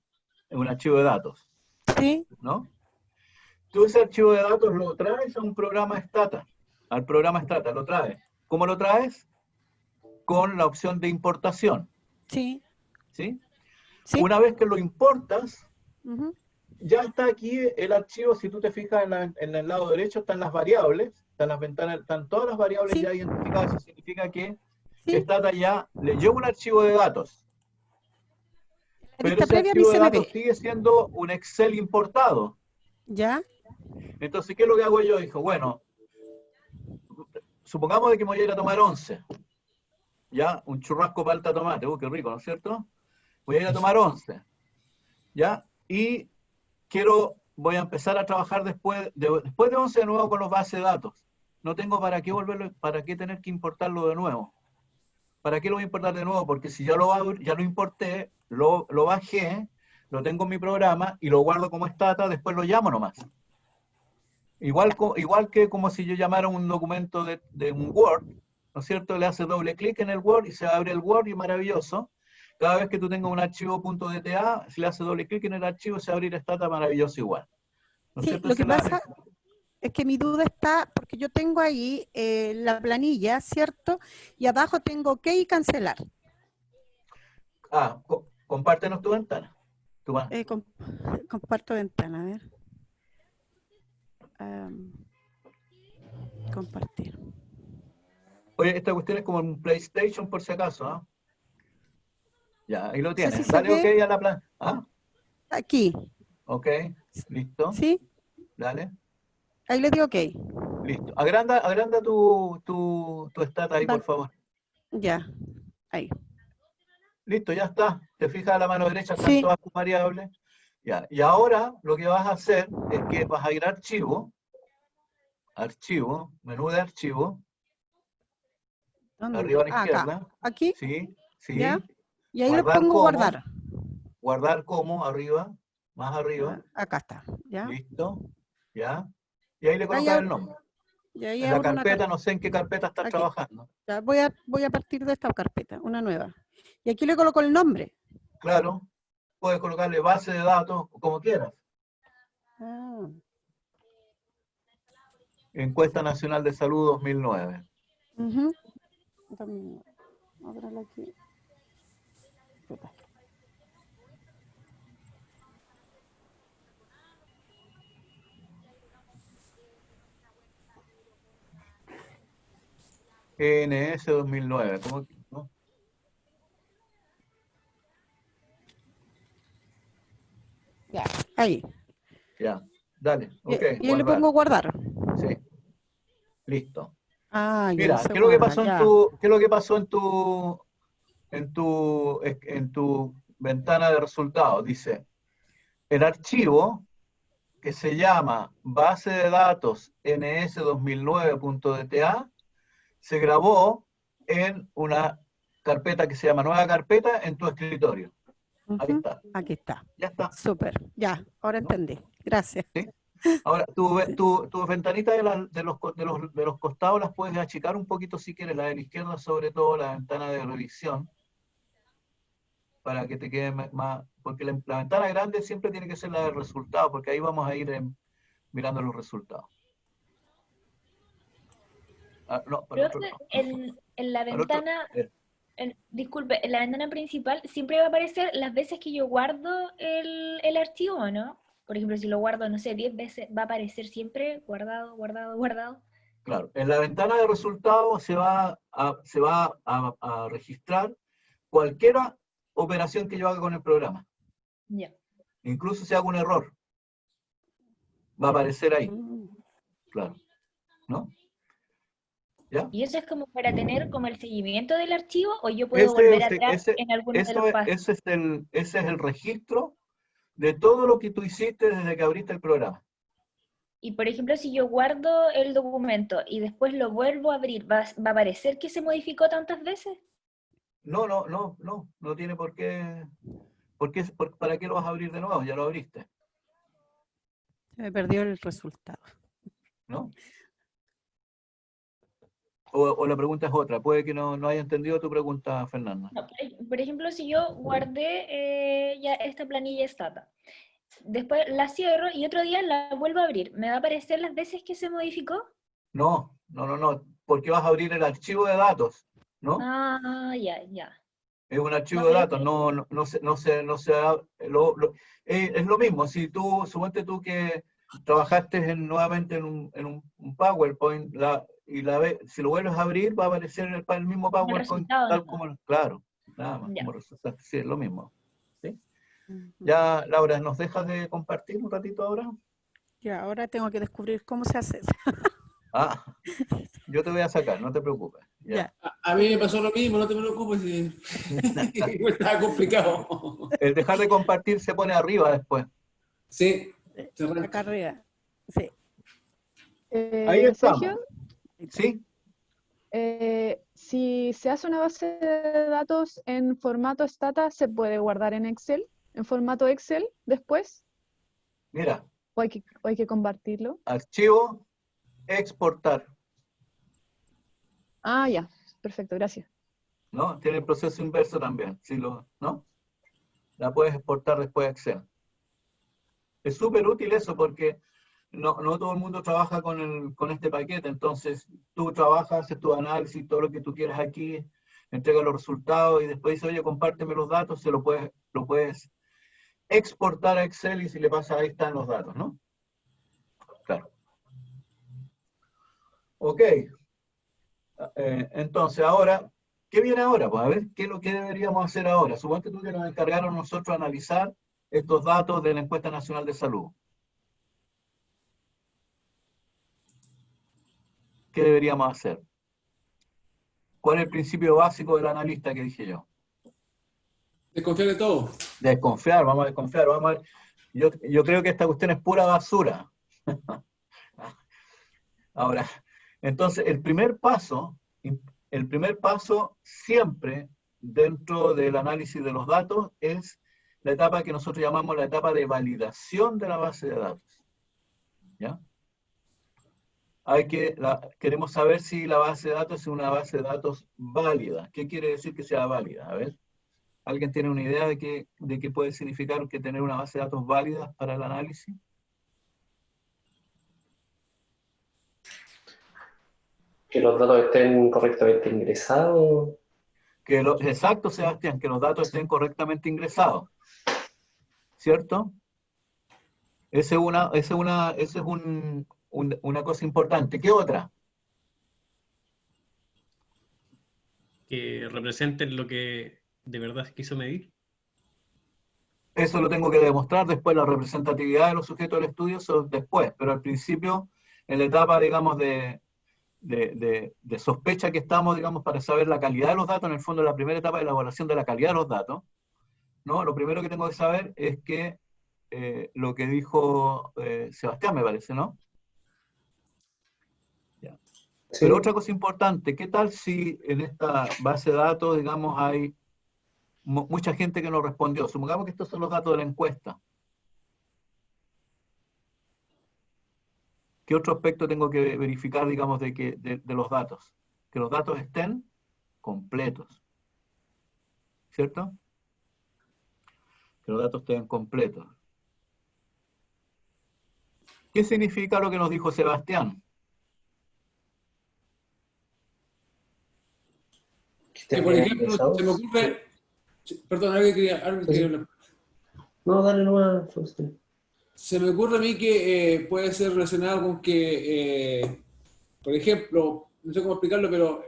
un archivo de datos, ¿Sí? ¿no? Tú ese archivo de datos lo traes a un programa Stata, al programa Stata, lo traes. ¿Cómo lo traes? Con la opción de importación, Sí. ¿sí? Sí. Una vez que lo importas, Ujú. ya está aquí el archivo. Si tú te fijas en el lado derecho, están las variables, están las ventanas, están todas las variables Sí. ya identificadas. Eso significa que Sí. Stata ya leyó un archivo de datos. La Pero vista ese previa ni archivo de se me datos ve. sigue siendo un Excel importado. ¿Ya? Entonces, ¿qué es lo que hago yo? Dijo, bueno, supongamos de que me voy a ir a tomar 11. ¿Ya? Un churrasco palta tomate. Qué rico, ¿no es cierto? Voy a ir a tomar 11. ¿Ya? Y voy a empezar a trabajar después de 11 de nuevo con los bases de datos. No tengo para qué tener que importarlo de nuevo. ¿Para qué lo voy a importar de nuevo? Porque si ya lo importé, lo bajé, lo tengo en mi programa y lo guardo como Stata, después lo llamo nomás. Igual que como si yo llamara un documento de un Word, ¿no es cierto? Le hace doble clic en el Word y se abre el Word y maravilloso. Cada vez que tú tengas un archivo .dta, si le hace doble clic en el archivo, se va a abrir Stata maravilloso igual. ¿No es Sí, cierto? lo que pasa es que mi duda está, porque yo tengo ahí la planilla, ¿cierto? Y abajo tengo OK y cancelar. Compártenos tu ventana. Comparto ventana, a ver. Compartir. Oye, esta cuestión es como un PlayStation por si acaso, ¿ah? Ya, ahí lo No sé tienes. si se Dale OK ve. a la plan. ¿Ah? Aquí, OK, listo. ¿sí? Dale. Ahí le digo OK. Listo. Agranda tu Stata ahí, por favor. Ya, ahí. Listo, ya está. Te fijas a la mano derecha, están Sí. todas tus variables. Ya. Y ahora lo que vas a hacer es que vas a ir a archivo, menú de archivo, ¿Dónde? arriba a la Ah, acá. izquierda. Aquí, Sí, sí. ¿ya? Y ahí le Guardar pongo como. guardar. Guardar como, arriba, más arriba. Acá está, ¿ya? Listo. Ya. Y ahí le Ah, colocas ya. el nombre. Y ahí En la abro una carpeta, no sé en qué carpeta estás Aquí. trabajando. Ya, voy a partir de esta carpeta, una nueva. Y aquí le coloco el nombre. Claro, puedes colocarle base de datos, como quieras. Ah, Encuesta Nacional de Salud 2009. ujú. También, ábrala aquí. Puta. ENS 2009. ¿Cómo? ¿No? Ya, ahí. Ya, dale. Y, Ok, y ahí le guardar. pongo guardar. Sí, listo. Ah, y ahí Mira, se ¿qué es lo que guarda, pasó en ya. qué es lo que pasó en tu ventana de resultados? Dice, el archivo que se llama base de datos ns2009.dta se grabó en una carpeta que se llama nueva carpeta en tu escritorio. Ahí Ujú. está, Aquí está. ya está. Súper. Ya, ahora ¿No? entendí. Gracias. ¿Sí? Ahora, Sí. tu ventanita de los costados las puedes achicar un poquito si quieres, la de la izquierda sobre todo, la ventana de revisión, para que te quede más, porque la ventana grande siempre tiene que ser la del resultado, porque ahí vamos a ir mirando los resultados. Ah, no, para el otro Profe, lado. en la Para el otro, ventana, disculpe, en la ventana principal siempre va a aparecer las veces que yo guardo el archivo, ¿o no? Por ejemplo, si lo guardo, no sé, 10 veces, va a aparecer siempre guardado, guardado, guardado. claro, en la ventana de resultados se va a registrar cualquier operación que yo haga con el programa. Ya. Incluso si hago un error, va a aparecer ahí, Mm. claro. ¿No? ¿Ya? ¿Y eso es como para tener como el seguimiento del archivo o yo puedo volver atrás en alguno de los pasos? Ese es el registro de todo lo que tú hiciste desde que abriste el programa. Y por ejemplo, si yo guardo el documento y después lo vuelvo a abrir, ¿va a aparecer que se modificó tantas veces? No tiene por qué, ¿para qué lo vas a abrir de nuevo? Ya lo abriste, Se me perdió el resultado. ¿no? O la pregunta es otra, puede que no haya entendido tu pregunta, Fernanda. No, por ejemplo, si yo guardé ya esta planilla Stata, después la cierro y otro día la vuelvo a abrir, ¿me va a aparecer las veces que se modificó? No, porque vas a abrir el archivo de datos, ¿no? Ah, ya. Es un archivo No, de pero datos, es lo mismo, si tú, suponte tú que trabajaste nuevamente en un PowerPoint, si lo vuelves a abrir, va a aparecer el mismo el PowerPoint, resultado, tal ¿no? como, claro, nada más, Ya. como resultado, sí, es lo mismo. ¿Sí? Ujú. Ya, Laura, ¿nos dejas de compartir un ratito ahora? Ya, ahora tengo que descubrir cómo se hace eso. Ah, yo te voy a sacar, no te preocupes. Ya. Ya. A mí me pasó lo mismo, no te preocupes. Estaba complicado. El dejar de compartir se pone arriba después. Sí, Acá arriba. Sí. Ahí estamos. Sergio, ¿Sí? si se hace una base de datos en formato Stata, ¿se puede guardar en Excel? ¿En formato Excel después? Mira, ¿O hay que compartirlo? archivo, exportar, Ah, ya. Perfecto, gracias. ¿no? Tiene el proceso inverso también, ¿no? La puedes exportar después a Excel. Es súper útil eso porque no todo el mundo trabaja con este paquete, entonces tú trabajas, haces tu análisis, todo lo que tú quieras aquí, entregas los resultados y después dices, oye, compárteme los datos, lo puedes exportar a Excel y si le pasa ahí están los datos, ¿no? Claro. Ok. Entonces ahora, ¿qué viene ahora? Pues a ver, ¿qué es lo que deberíamos hacer ahora? Suponte tú que nos encargaron nosotros analizar estos datos de la Encuesta Nacional de Salud. ¿Qué deberíamos hacer? ¿Cuál es el principio básico del analista que dije yo? desconfiar de todo. Desconfiar, vamos a desconfiar, vamos a ver. Yo creo que esta cuestión es pura basura. Ahora, entonces, el primer paso siempre dentro del análisis de los datos es la etapa que nosotros llamamos la etapa de validación de la base de datos. ¿Ya? queremos saber si la base de datos es una base de datos válida. ¿Qué quiere decir que sea válida? A ver, ¿alguien tiene una idea de qué puede significar que tener una base de datos válida para el análisis? Que los datos estén correctamente ingresados. Exacto, Sebastián, que los datos estén correctamente ingresados. ¿Cierto? Esa es una cosa importante. ¿Qué otra? Que representen lo que de verdad se quiso medir. Eso lo tengo que demostrar después, la representatividad de los sujetos del estudio, eso después, pero al principio, en la etapa, digamos, de sospecha que estamos, digamos, para saber la calidad de los datos, en el fondo, la primera etapa de elaboración de la calidad de los datos, ¿no? Lo primero que tengo que saber es que lo que dijo Sebastián, me parece, ¿no? Ya. Sí. Pero otra cosa importante, ¿qué tal si en esta base de datos, digamos, hay mucha gente que no respondió? Supongamos que estos son los datos de la encuesta. ¿Qué otro aspecto tengo que verificar, digamos, de los datos? Que los datos estén completos. ¿Cierto? Que los datos estén completos. ¿Qué significa lo que nos dijo Sebastián? Que, por ejemplo, se me ocurre... Perdón, algo quería... No, dale nomás, Faustino. Se me ocurre a mí que puede ser relacionado con que, por ejemplo, no sé cómo explicarlo, pero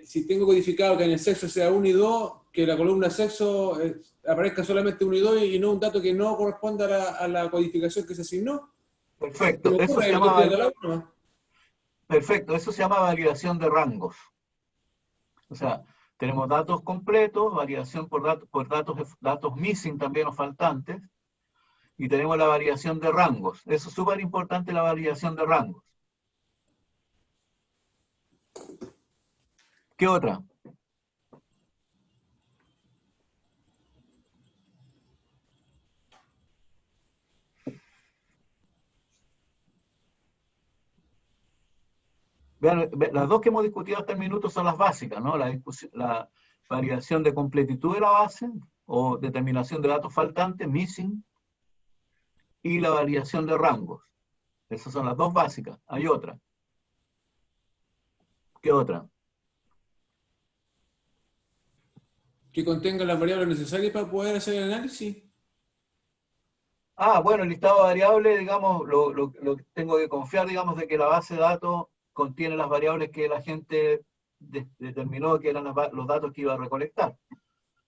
si tengo codificado que en el sexo sea 1 y 2, que la columna sexo aparezca solamente 1 y 2 y no un dato que no corresponda a la codificación que se asignó. Perfecto, eso se llama... Perfecto, eso se llama validación de rangos. O sea, tenemos datos completos, validación por datos missing también o faltantes, y tenemos la variación de rangos. Eso es súper importante, la variación de rangos. ¿Qué otra? Vean, las dos que hemos discutido hasta el minuto son las básicas, ¿no? La variación de completitud de la base, o determinación de datos faltantes, missing, y la variación de rangos. Esas son las dos básicas. Hay otra. ¿Qué otra? Que contenga las variables necesarias para poder hacer el análisis. Ah, bueno, el listado de variables, digamos, lo que tengo que confiar, digamos, de que la base de datos contiene las variables que la gente determinó que eran los datos que iba a recolectar.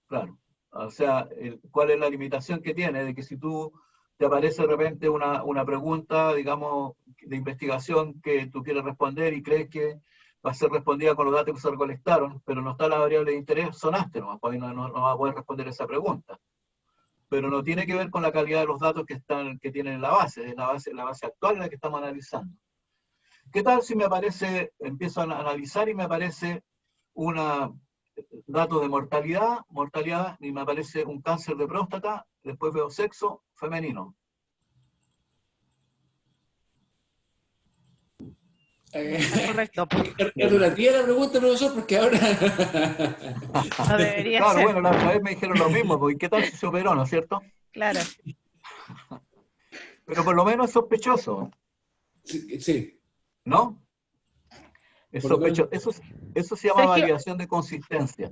Claro. O sea, ¿cuál es la limitación que tiene? De que si tú te aparece de repente una pregunta, digamos, de investigación que tú quieres responder y crees que va a ser respondida con los datos que se recolectaron, pero no está la variable de interés, sonaste, no va a poder responder esa pregunta. Pero no tiene que ver con la calidad de los datos que tienen en la base, es la base actual en la que estamos analizando. ¿Qué tal si me aparece, empiezo a analizar y me aparece datos de mortalidad, y me aparece un cáncer de próstata, después veo sexo femenino? Correcto. Es relativa la pregunta, profesor, porque ahora... No debería Claro, ser. bueno, la otra vez me dijeron lo mismo, porque ¿qué tal si se operó, no es cierto? Claro. Pero por lo menos es sospechoso. Sí. ¿No? Es sospechoso. Eso se llama Sergio, validación de consistencia.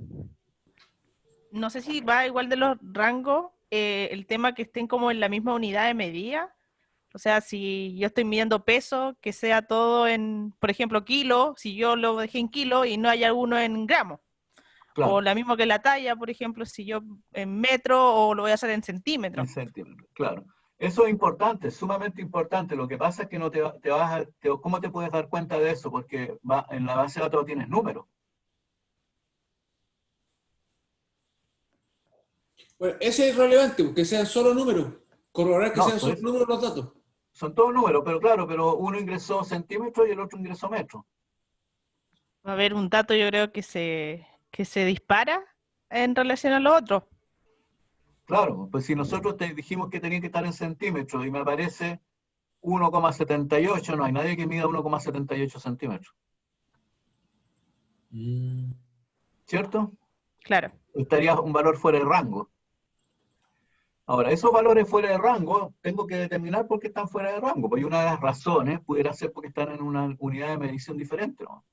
no sé si va igual de los rangos, el tema que estén como en la misma unidad de medida. O sea, si yo estoy midiendo peso, que sea todo en, por ejemplo, kilo, si yo lo dejé en kilo y no hay alguno en gramos. Claro. O la mismo que la talla, por ejemplo, si yo en metro o lo voy a hacer en centímetros. En centímetros, claro. Eso es importante, sumamente importante. Lo que pasa es que no ¿cómo te puedes dar cuenta de eso? Porque en la base de datos tienes números. Bueno, ese es relevante, que sean solo números. Corroborar que sean solo números los datos. Son todos números, pero claro, pero uno ingresó centímetros y el otro ingresó metros. Va a haber un dato, yo creo, que se dispara en relación a lo otro. Claro, pues si nosotros te dijimos que tenía que estar en centímetros y me aparece 1,78, no hay nadie que mida 1,78 centímetros. ¿Cierto? Claro. Estaría un valor fuera de rango. Ahora, esos valores fuera de rango, tengo que determinar por qué están fuera de rango, porque una de las razones pudiera ser porque están en una unidad de medición diferente, ¿no?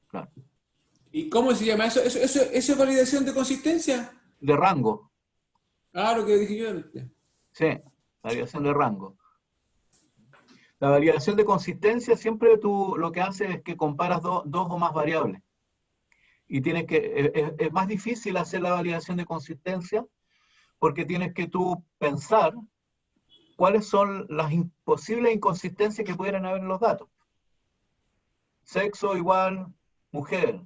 Claro. ¿Y cómo se llama eso? ¿Eso es validación de consistencia? De rango, Ah, lo que dije yo antes. sí, validación de rango. La validación de consistencia siempre tú lo que haces es que comparas dos o más variables. Y tienes que, es más difícil hacer la validación de consistencia porque tienes que tú pensar cuáles son las posibles inconsistencias que pudieran haber en los datos. Sexo igual mujer.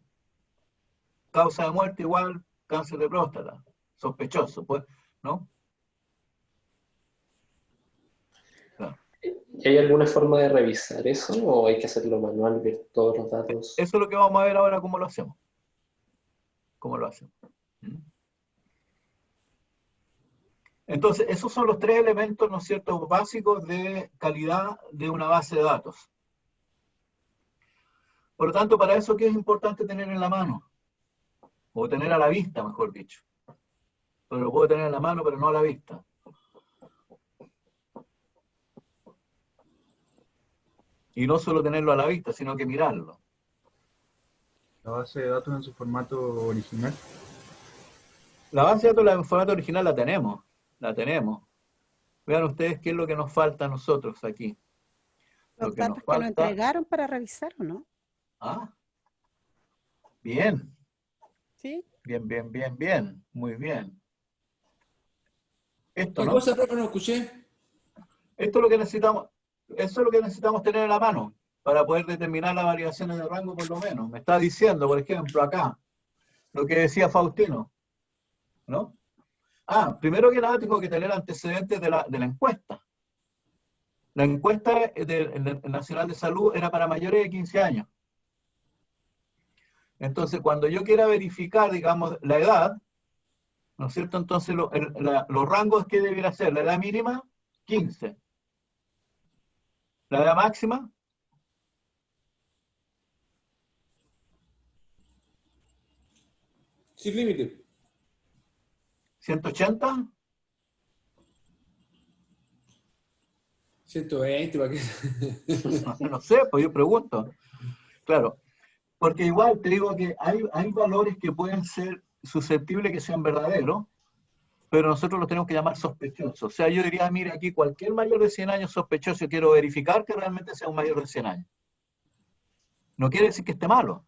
Causa de muerte igual cáncer de próstata. Sospechoso, pues, ¿no? Claro. ¿Y hay alguna forma de revisar eso o hay que hacerlo manual, ver todos los datos? Eso es lo que vamos a ver ahora cómo lo hacemos. ¿Cómo lo hacemos? Entonces, esos son los tres elementos, ¿no es cierto?, básicos de calidad de una base de datos. Por lo tanto, para eso, ¿qué es importante tener en la mano? O tener a la vista, mejor dicho. Pero lo puedo tener en la mano, pero no a la vista. Y no solo tenerlo a la vista, sino que mirarlo. La base de datos en su formato original. La base de datos en formato original la tenemos. La tenemos. Vean ustedes qué es lo que nos falta a nosotros aquí. Los datos que nos entregaron para revisar, ¿o no? Ah, bien. ¿Sí? Bien. Muy bien. Esto, ¿Qué ¿no? cosa, profe, no escuché? Esto es lo que necesitamos. Eso es lo que necesitamos tener en la mano para poder determinar las variaciones de rango por lo menos. Me está diciendo, por ejemplo, acá, lo que decía Faustino, ¿no? Ah, primero que nada tengo que tener antecedentes de la encuesta. La encuesta del Nacional de Salud era para mayores de 15 años. Entonces, cuando yo quiera verificar, digamos, la edad, ¿no es cierto? Entonces, los rangos que debiera ser, la edad mínima, 15. La edad máxima, 180. 120, ¿para qué? No sé, pues yo pregunto. Claro, porque igual te digo que hay valores que pueden ser susceptibles que sean verdaderos, pero nosotros los tenemos que llamar sospechosos. O sea, yo diría, mire, aquí cualquier mayor de 100 años sospechoso, quiero verificar que realmente sea un mayor de 100 años. No quiere decir que esté malo,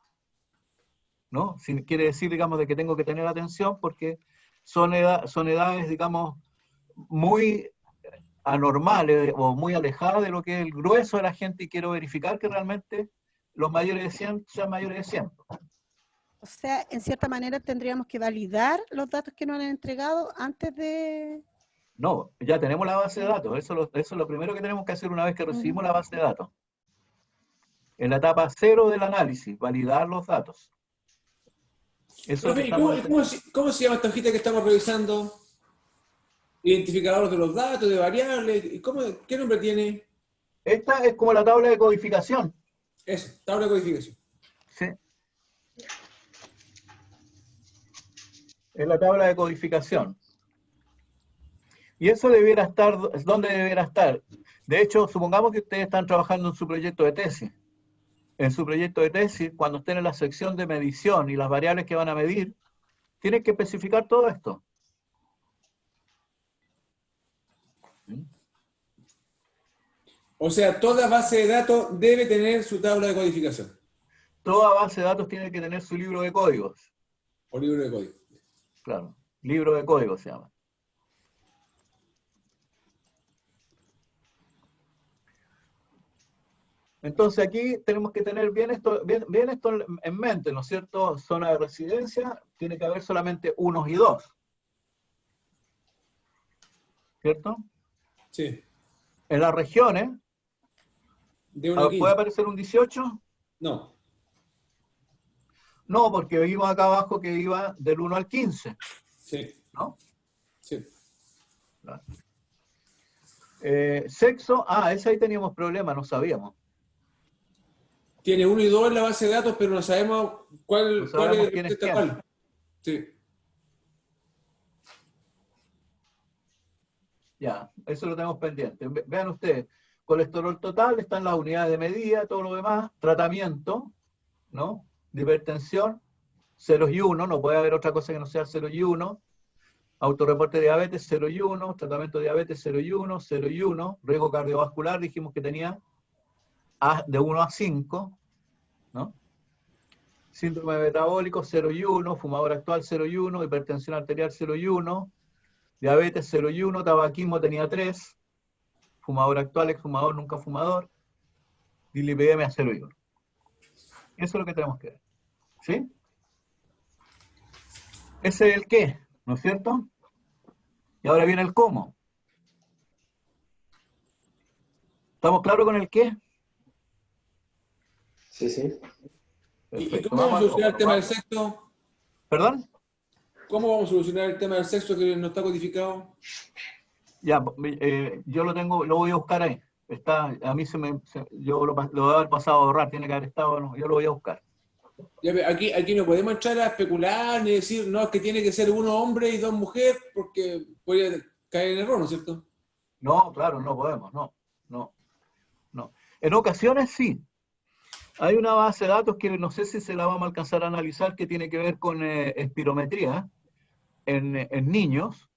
¿no? Quiere decir, digamos, de que tengo que tener atención porque son edades, digamos, muy anormales o muy alejadas de lo que es el grueso de la gente y quiero verificar que realmente los mayores de 100 sean mayores de 100. O sea, en cierta manera tendríamos que validar los datos que nos han entregado antes de... No, ya tenemos la base de datos. Eso es lo primero que tenemos que hacer una vez que recibimos la base de datos. En la etapa 0 del análisis, validar los datos. Eso Profe, ¿cómo se llama esta hojita que estamos revisando? Identificador de los datos, de variables. ¿Qué nombre tiene? Esta es como la tabla de codificación. Eso, tabla de codificación. Sí. Es la tabla de codificación. Y eso debiera estar, ¿dónde debiera estar? De hecho, supongamos que ustedes están trabajando en su proyecto de tesis. En su proyecto de tesis, cuando estén en la sección de medición y las variables que van a medir, tienen que especificar todo esto. O sea, toda base de datos debe tener su tabla de codificación. Toda base de datos tiene que tener su libro de códigos. O libro de código. Claro, libro de código se llama. Entonces aquí tenemos que tener bien esto en mente, ¿no es cierto? Zona de residencia, tiene que haber solamente unos y dos. ¿Cierto? Sí. En las regiones, ¿puede aparecer un 18? No. No, porque vimos acá abajo que iba del 1 al 15. Sí. ¿No? Sí. Claro. Sexo, ese ahí teníamos problemas, no sabíamos. Tiene 1 y 2 en la base de datos, pero no sabemos cuál, No sabemos cuál quién es representa quién. cuál. Sí. Ya, eso lo tenemos pendiente. Vean ustedes, colesterol total, están las unidades de medida, todo lo demás, tratamiento, ¿no? De hipertensión, 0 y 1, no puede haber otra cosa que no sea 0 y 1. Autorreporte de diabetes, 0 y 1, tratamiento de diabetes, 0 y 1, 0 y 1, riesgo cardiovascular, dijimos que tenía de 1 a 5, ¿no? Síndrome metabólico, 0 y 1, fumador actual, 0 y 1, hipertensión arterial, 0 y 1, diabetes, 0 y 1, tabaquismo tenía 3, fumador actual, exfumador, nunca fumador, dislipidemia, 0 y 1. Eso es lo que tenemos que ver, ¿sí? Ese es el qué, ¿no es cierto? Y ahora viene el cómo. ¿Estamos claros con el qué? Sí, sí. ¿Y Perfecto. cómo vamos a solucionar el tema del vamos. sexo? ¿Perdón? ¿Cómo vamos a solucionar el tema del sexo que no está codificado? Ya, yo lo tengo, lo voy a buscar ahí. Está, a mí yo lo voy a haber pasado a borrar, tiene que haber estado, no, yo lo voy a buscar. Ya, aquí no podemos entrar a especular ni decir, no, es que tiene que ser 1 hombre y 2 mujeres, porque podría caer en error, ¿no es cierto? No, claro, no podemos, no. En ocasiones sí. Hay una base de datos que no sé si se la vamos a alcanzar a analizar, que tiene que ver con espirometría en niños,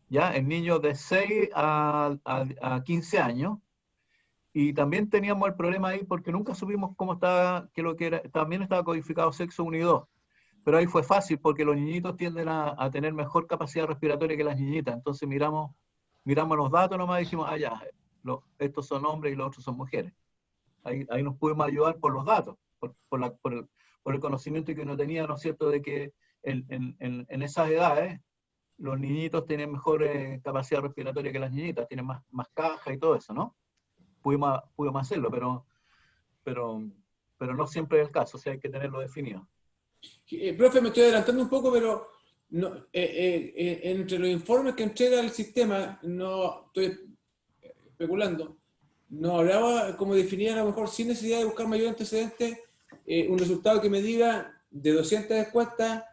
¿ya? En niños de 6 a 15 años. Y también teníamos el problema ahí porque nunca supimos cómo estaba, que lo que era, también estaba codificado sexo 1 y 2. Pero ahí fue fácil porque los niñitos tienden a tener mejor capacidad respiratoria que las niñitas. Entonces miramos los datos nomás y dijimos, ya, estos son hombres y los otros son mujeres. Ahí nos pudimos ayudar por los datos, por el conocimiento que uno tenía, ¿no es cierto?, de que en esas edades los niñitos tienen mejor capacidad respiratoria que las niñitas, tienen más caja y todo eso, ¿no? Pudimos hacerlo, pero no siempre es el caso, o sea, hay que tenerlo definido. Profe, me estoy adelantando un poco, pero no, entre los informes que entrega el sistema, no estoy especulando, no hablaba como definir a lo mejor sin necesidad de buscar mayor antecedente, un resultado que me diga de 200 encuestas,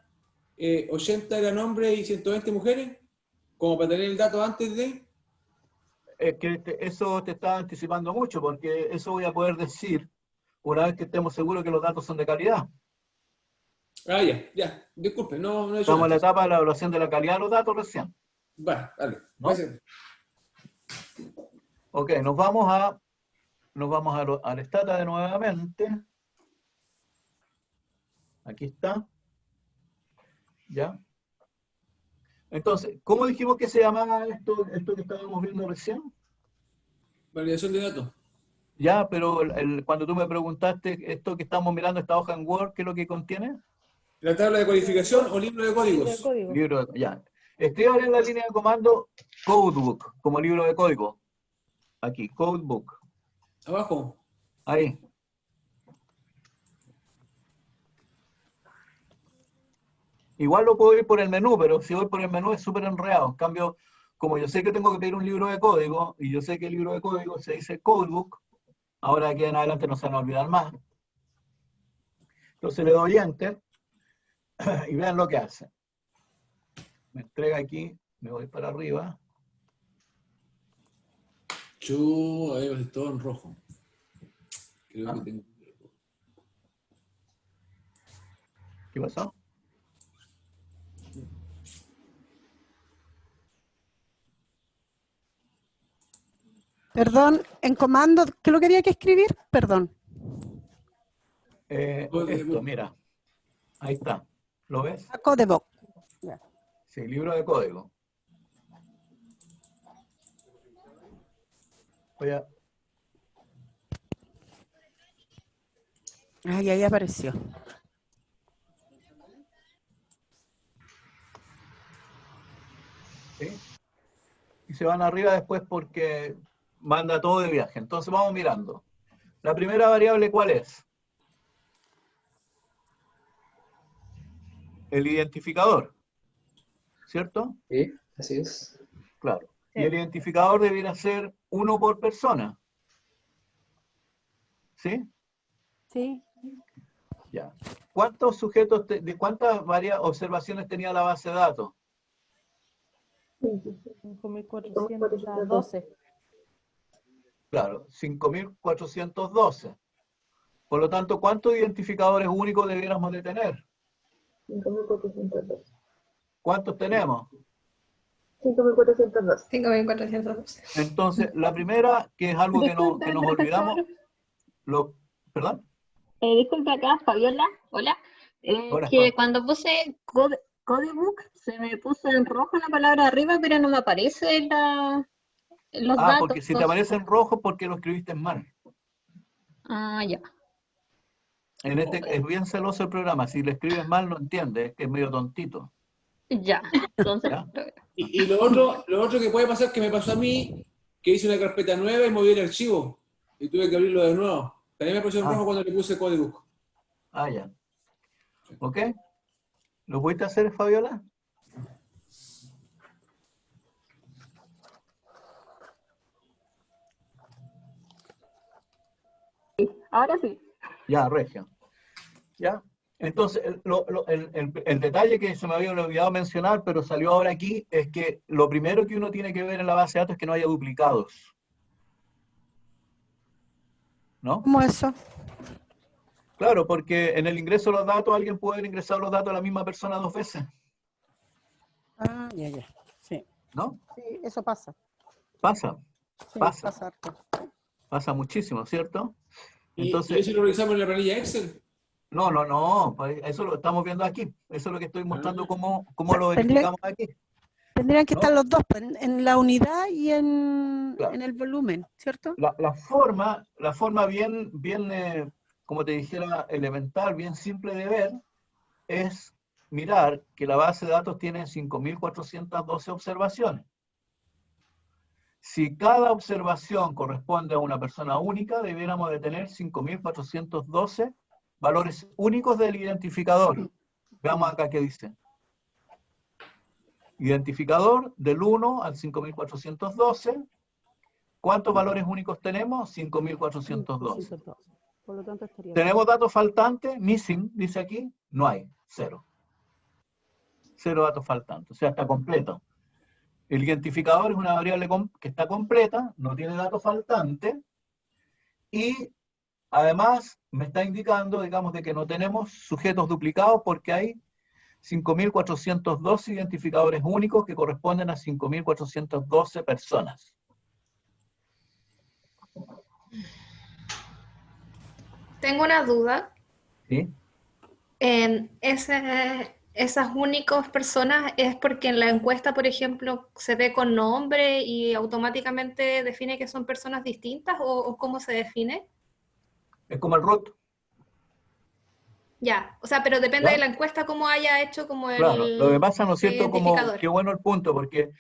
80 eran hombres y 120 mujeres, como para tener el dato antes de... Es que eso te está anticipando mucho, porque eso voy a poder decir una vez que estemos seguros que los datos son de calidad. Ya, disculpe, no he hecho Estamos en la nada. etapa de la evaluación de la calidad de los datos recién. Vale, ¿No? gracias. Ok, nos vamos al Stata de nuevamente. Aquí está. ¿Ya? Entonces, ¿cómo dijimos que se llamaba esto que estábamos viendo recién? Validación de datos. Ya, pero cuando tú me preguntaste esto que estamos mirando, esta hoja en Word, ¿qué es lo que contiene? ¿La tabla de codificación o libro de códigos? Ya. Escriban en la línea de comando Codebook, como libro de código. Aquí, Codebook. Abajo. Ahí. Igual lo puedo ir por el menú, pero si voy por el menú es súper enredado. En cambio, como yo sé que tengo que pedir un libro de código, y yo sé que el libro de código se dice Codebook, ahora de aquí en adelante no se van a olvidar más. Entonces le doy Enter, y vean lo que hace. Me entrega aquí, me voy para arriba. Ahí va todo en rojo. Creo que tengo... ¿Qué pasó? Perdón, en comando, ¿qué lo quería que escribir? Perdón. Esto, mira. Ahí está. ¿Lo ves? Codebook. Sí, libro de código. Oye. Ahí apareció. ¿Sí? Y se van arriba después porque manda todo de viaje. Entonces vamos mirando. La primera variable, ¿cuál es? El identificador. ¿Cierto? Sí, así es. Claro. Y el identificador debiera ser 1 por persona. ¿Sí? Sí. Ya. ¿Cuántos sujetos, de cuántas varias observaciones tenía la base de datos? 5.412. Claro, 5.412. Por lo tanto, ¿cuántos identificadores únicos debiéramos de tener? 5.412. ¿Cuántos tenemos? 5.412. 5.412. Entonces, la primera, que es algo que nos olvidamos, ¿perdón? Disculpa acá, Fabiola. Hola. Hola, Que Fabio. cuando puse Codebook se me puso en rojo la palabra arriba, pero no me aparece los datos. Porque si te aparece en rojo, porque lo escribiste mal. Ah, ya. Es bien celoso el programa. Si le escribes mal, no entiende, es que es medio tontito. Ya. Entonces, ¿Ya? Y lo otro que puede pasar, que me pasó a mí, que hice una carpeta nueva y moví el archivo. Y tuve que abrirlo de nuevo. También me apareció en rojo cuando le puse Codebook. Ya. ¿Ok? ¿Lo pudiste hacer, Fabiola? ahora sí. Ya, Regio. ¿Ya? Entonces, el detalle que se me había olvidado mencionar, pero salió ahora aquí, es que lo primero que uno tiene que ver en la base de datos es que no haya duplicados. ¿No? ¿Cómo eso? Claro, porque en el ingreso de los datos alguien puede haber ingresado los datos a la misma persona 2 veces. Ya. Sí. ¿No? Sí, eso pasa. Pasa. Sí, Pasa. pasa harto. Pasa muchísimo, ¿cierto? Entonces, ¿y eso lo revisamos en la planilla Excel? No, pues eso lo estamos viendo aquí. Eso es lo que estoy mostrando cómo lo verificamos aquí. Tendrían que ¿No? estar los dos, pues, en la unidad y en el volumen, ¿cierto? La forma bien, como te dijera, elemental, bien simple de ver, es mirar que la base de datos tiene 5.412 observaciones. Si cada observación corresponde a una persona única, debiéramos de tener 5.412 valores únicos del identificador. Veamos acá qué dice. Identificador del 1 al 5.412. ¿Cuántos valores únicos tenemos? 5.412. Por lo tanto, estaría ¿Tenemos datos faltantes? Missing, dice aquí. No hay, 0. 0 datos faltantes, o sea, está completo. El identificador es una variable que está completa, no tiene datos faltantes, y además me está indicando, digamos, de que no tenemos sujetos duplicados porque hay 5.412 identificadores únicos que corresponden a 5.412 personas. Tengo una duda. ¿Sí? Esas únicas personas es porque en la encuesta, por ejemplo, se ve con nombre y automáticamente define que son personas distintas, o cómo se define. Es como el root. Ya, o sea, pero depende ¿Ya? de la encuesta cómo haya hecho como Claro, lo que pasa, ¿no es cierto? Como, identificador. qué bueno el punto, porque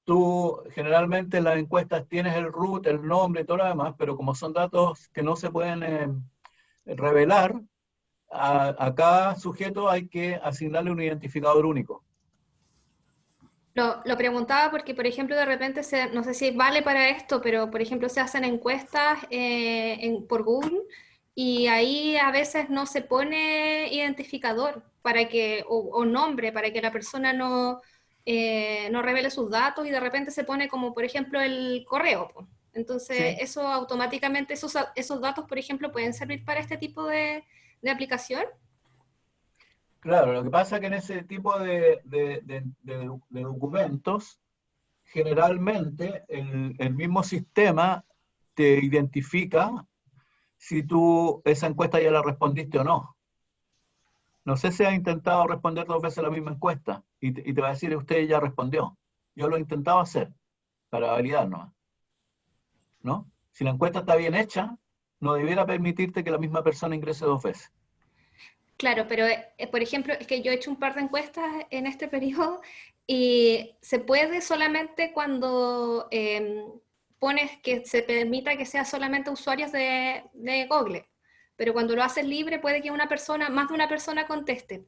tú generalmente en las encuestas tienes el root, el nombre y todo lo demás, pero como son datos que no se pueden revelar, a cada sujeto hay que asignarle un identificador único. Lo preguntaba porque, por ejemplo, de repente, no sé si vale para esto, pero por ejemplo se hacen encuestas por Google y ahí a veces no se pone identificador para que, o nombre, para que la persona no revele sus datos, y de repente se pone como, por ejemplo, el correo. Entonces, Sí. eso automáticamente, esos datos, por ejemplo, pueden servir para este tipo de aplicación. Claro, lo que pasa es que en ese tipo de documentos, generalmente el mismo sistema te identifica si tú esa encuesta ya la respondiste o no. No sé si has intentado responder 2 veces la misma encuesta y te va a decir, usted ya respondió. Yo lo he intentado hacer para validarnos, ¿no? Si la encuesta está bien hecha, no debiera permitirte que la misma persona ingrese 2 veces. Claro, pero por ejemplo, es que yo he hecho un par de encuestas en este periodo y se puede solamente cuando pones que se permita que sea solamente usuarios de Google, pero cuando lo haces libre puede que más de una persona conteste.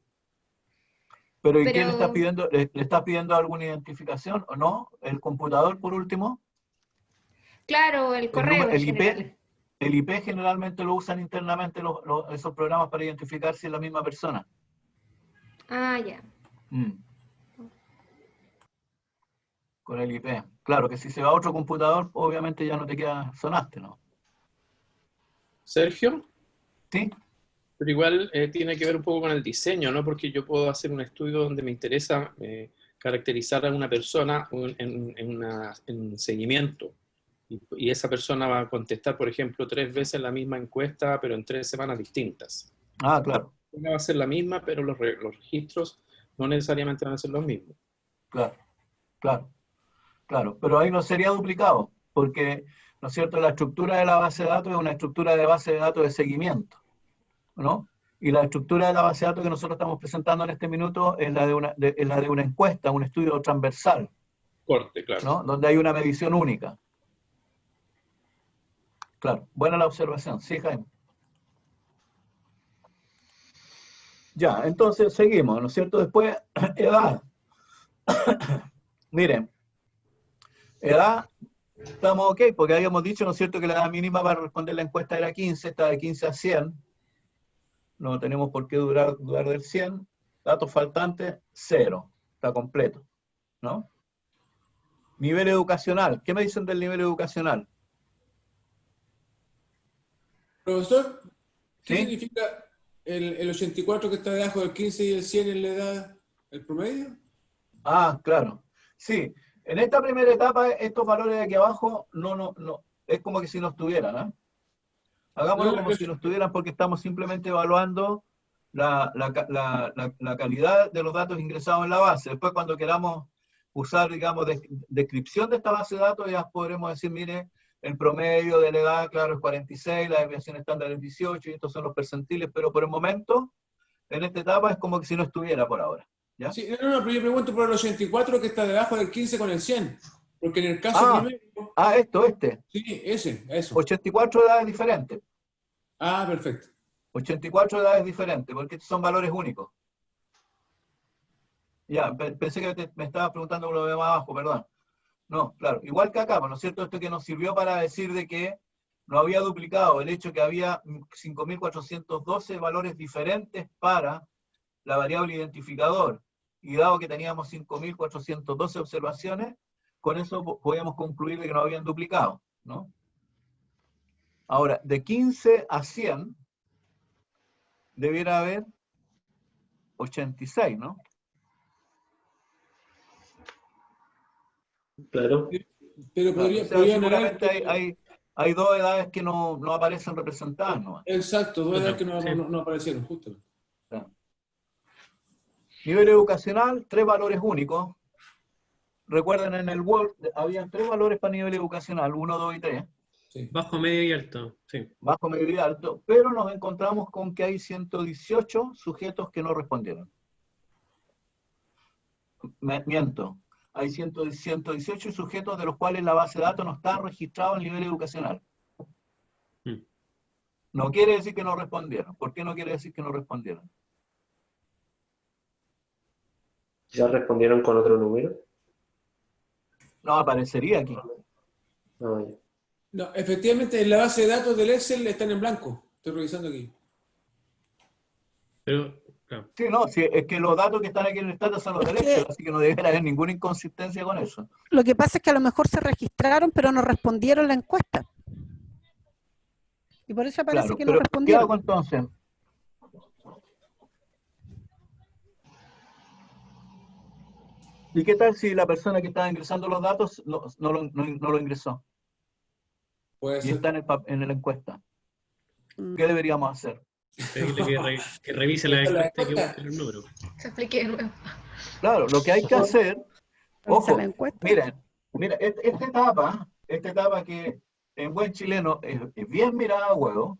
Pero ¿y qué le Pero- estás pidiendo? ¿Le estás pidiendo alguna identificación o no? ¿El computador, por último? Claro, el correo en el IP, general. el IP generalmente lo usan internamente esos programas para identificar si es la misma persona. Ah, ya. Con el IP. Claro que si se va a otro computador, obviamente ya no te queda, sonaste, ¿no? Sergio, Sí. pero igual tiene que ver un poco con el diseño, ¿no? Porque yo puedo hacer un estudio donde me interesa caracterizar a una persona en seguimiento. Y esa persona va a contestar, por ejemplo, 3 veces la misma encuesta, pero en 3 semanas distintas. Ah, claro. Una va a ser la misma, pero los registros no necesariamente van a ser los mismos. Claro, claro, claro. Pero ahí no sería duplicado, porque, ¿no es cierto?, la estructura de la base de datos es una estructura de base de datos de seguimiento, ¿no? Y la estructura de la base de datos que nosotros estamos presentando en este minuto es la de una encuesta, un estudio transversal, Corte, claro. ¿no? Donde hay una medición única. Claro, buena la observación. Sí, Jaime. Ya, entonces seguimos, ¿no es cierto? Después, edad. Miren, edad, estamos ok, porque habíamos dicho, ¿no es cierto?, que la edad mínima para responder la encuesta era 15, está de 15 a 100. No tenemos por qué dudar del 100. Datos faltantes, 0. Está completo, ¿no? Nivel educacional. ¿Qué me dicen del nivel educacional? Profesor, ¿qué ¿Sí? significa el 84 que está debajo del 15 y el 100 en la edad, el promedio? Ah, claro. Sí, en esta primera etapa, estos valores de aquí abajo, no, es como que si no estuvieran, ¿eh? Hagámoslo como si no estuvieran porque estamos simplemente evaluando la calidad de los datos ingresados en la base. Después, cuando queramos usar, digamos, descripción de esta base de datos, ya podremos decir, mire, el promedio de la edad, claro, es 46, la desviación estándar es 18, y estos son los percentiles, pero por el momento, en esta etapa, es como que si no estuviera por ahora. ¿Ya? Sí, no, pero yo pregunto por el 84 que está debajo del 15 con el 100. Porque en el caso primero... este. Sí, eso. 84 edades diferentes. Ah, perfecto. 84 edades diferentes, porque estos son valores únicos. Ya, pensé que me estabas preguntando por lo de más abajo, perdón. No, claro, igual que acá, ¿no es cierto? Esto que nos sirvió para decir de que no había duplicado el hecho que había 5.412 valores diferentes para la variable identificador, y dado que teníamos 5.412 observaciones, con eso podíamos concluir de que no habían duplicado, ¿no? Ahora, de 15 a 100, debiera haber 86, ¿no? Claro. Pero podría, O sea, seguramente hay 2 edades que no aparecen representadas, ¿no? Exacto, 2 edades que no aparecieron, justo. Claro. Nivel educacional, 3 valores únicos. Recuerden, en el Word habían 3 valores para nivel educacional, 1, 2 y 3. Sí. Bajo, medio y alto. Sí. Bajo, medio y alto, pero nos encontramos con que hay 118 sujetos que no respondieron. Miento. Hay 118 sujetos de los cuales la base de datos no está registrado en nivel educacional. No quiere decir que no respondieron. ¿Por qué no quiere decir que no respondieron? ¿Ya respondieron con otro número? No aparecería aquí. No, efectivamente, en la base de datos del Excel están en blanco. Estoy revisando aquí. Pero, claro. Sí, no, sí, es que los datos que están aquí en el status son los del Excel, así que no debería haber ninguna inconsistencia con eso. Lo que pasa es que a lo mejor se registraron, pero no respondieron la encuesta. Y por eso aparece Claro, que no pero respondieron. ¿qué hago entonces? ¿Y qué tal si la persona que estaba ingresando los datos no lo ingresó? Puede y ser. está en la encuesta? ¿Qué deberíamos hacer? Pedirle que revise la encuesta y que busque el número. Se explique de nuevo. Claro, lo que hay que hacer, ojo, la encuesta. miren, esta etapa que en buen chileno es bien mirada a huevo,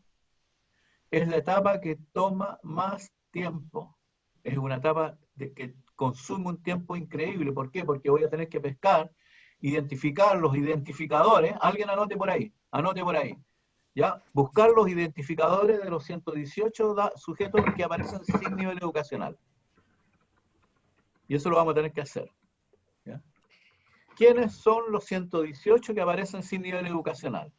es la etapa que toma más tiempo. Es una etapa que consume un tiempo increíble. ¿Por qué? Porque voy a tener que pescar, identificar los identificadores. Alguien anote por ahí. ¿Ya? Buscar los identificadores de los 118 sujetos que aparecen sin nivel educacional. Y eso lo vamos a tener que hacer. ¿Ya? ¿Quiénes son los 118 que aparecen sin nivel educacional?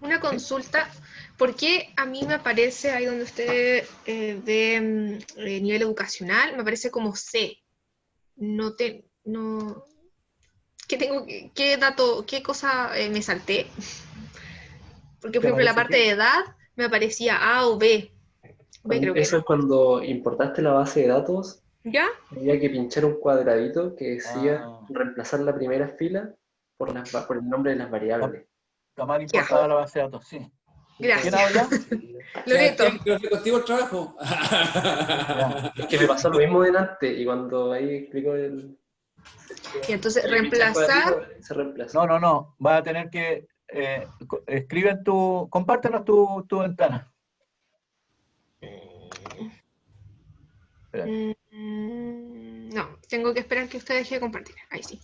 Una consulta, ¿por qué a mí me aparece ahí donde usted ve nivel educacional, me aparece como C? No, ¿qué dato, qué cosa me salté? Porque, por ejemplo, la parte de edad me aparecía A o B. B creo que Eso era. es cuando importaste la base de datos, ¿Ya? había que pinchar un cuadradito que decía reemplazar la primera fila por el nombre de las variables. Está mal importada la base de datos, sí. Gracias. ¿Quién habla? Loreto. Quiero hacer contigo el trabajo. Es que me pasó lo mismo delante y cuando ahí explicó el... Y entonces reemplazar... Se reemplaza. No. Va a tener que... escribe en tu... Compártenos tu ventana. No, tengo que esperar que usted deje de compartir. Ahí sí.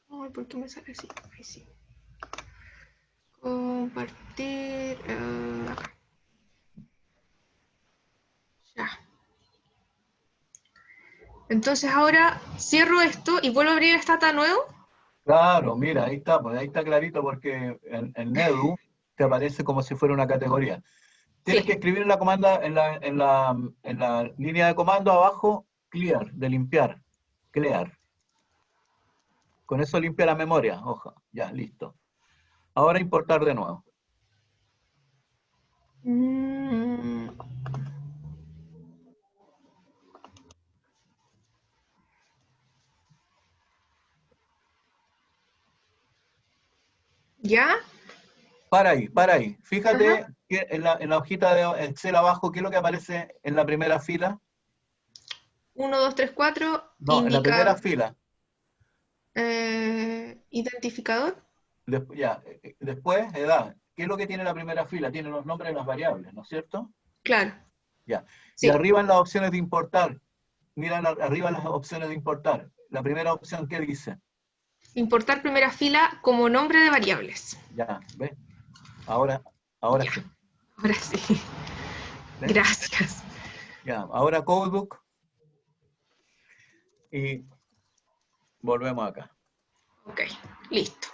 Ay, ¿por qué me sale así? Ahí sí. Compartir. Acá. Ya. Entonces ahora cierro esto y vuelvo a abrir el Stata nuevo. Claro, mira, ahí está, pues ahí está clarito porque en Nedu te aparece como si fuera una categoría. Tienes que escribir en la comanda, en la línea de comando abajo, clear, de limpiar, clear. Con eso limpia la memoria, ojo, ya, listo. Ahora importar de nuevo. ¿Ya? Para ahí. Fíjate que en la hojita de Excel abajo, ¿qué es lo que aparece en la primera fila? 1, 2, 3, 4. No, en la primera fila. Identificador. Después, edad. ¿Qué es lo que tiene la primera fila? Tiene los nombres de las variables, ¿no es cierto? Claro. Ya. Sí. Y arriba en las opciones de importar. Mira arriba las opciones de importar. La primera opción, ¿qué dice? Importar primera fila como nombre de variables. Ya, ¿ves? Ahora ya. sí. Ahora sí. ¿Ves? Gracias. Ya, ahora Codebook. Y volvemos acá. Ok, listo.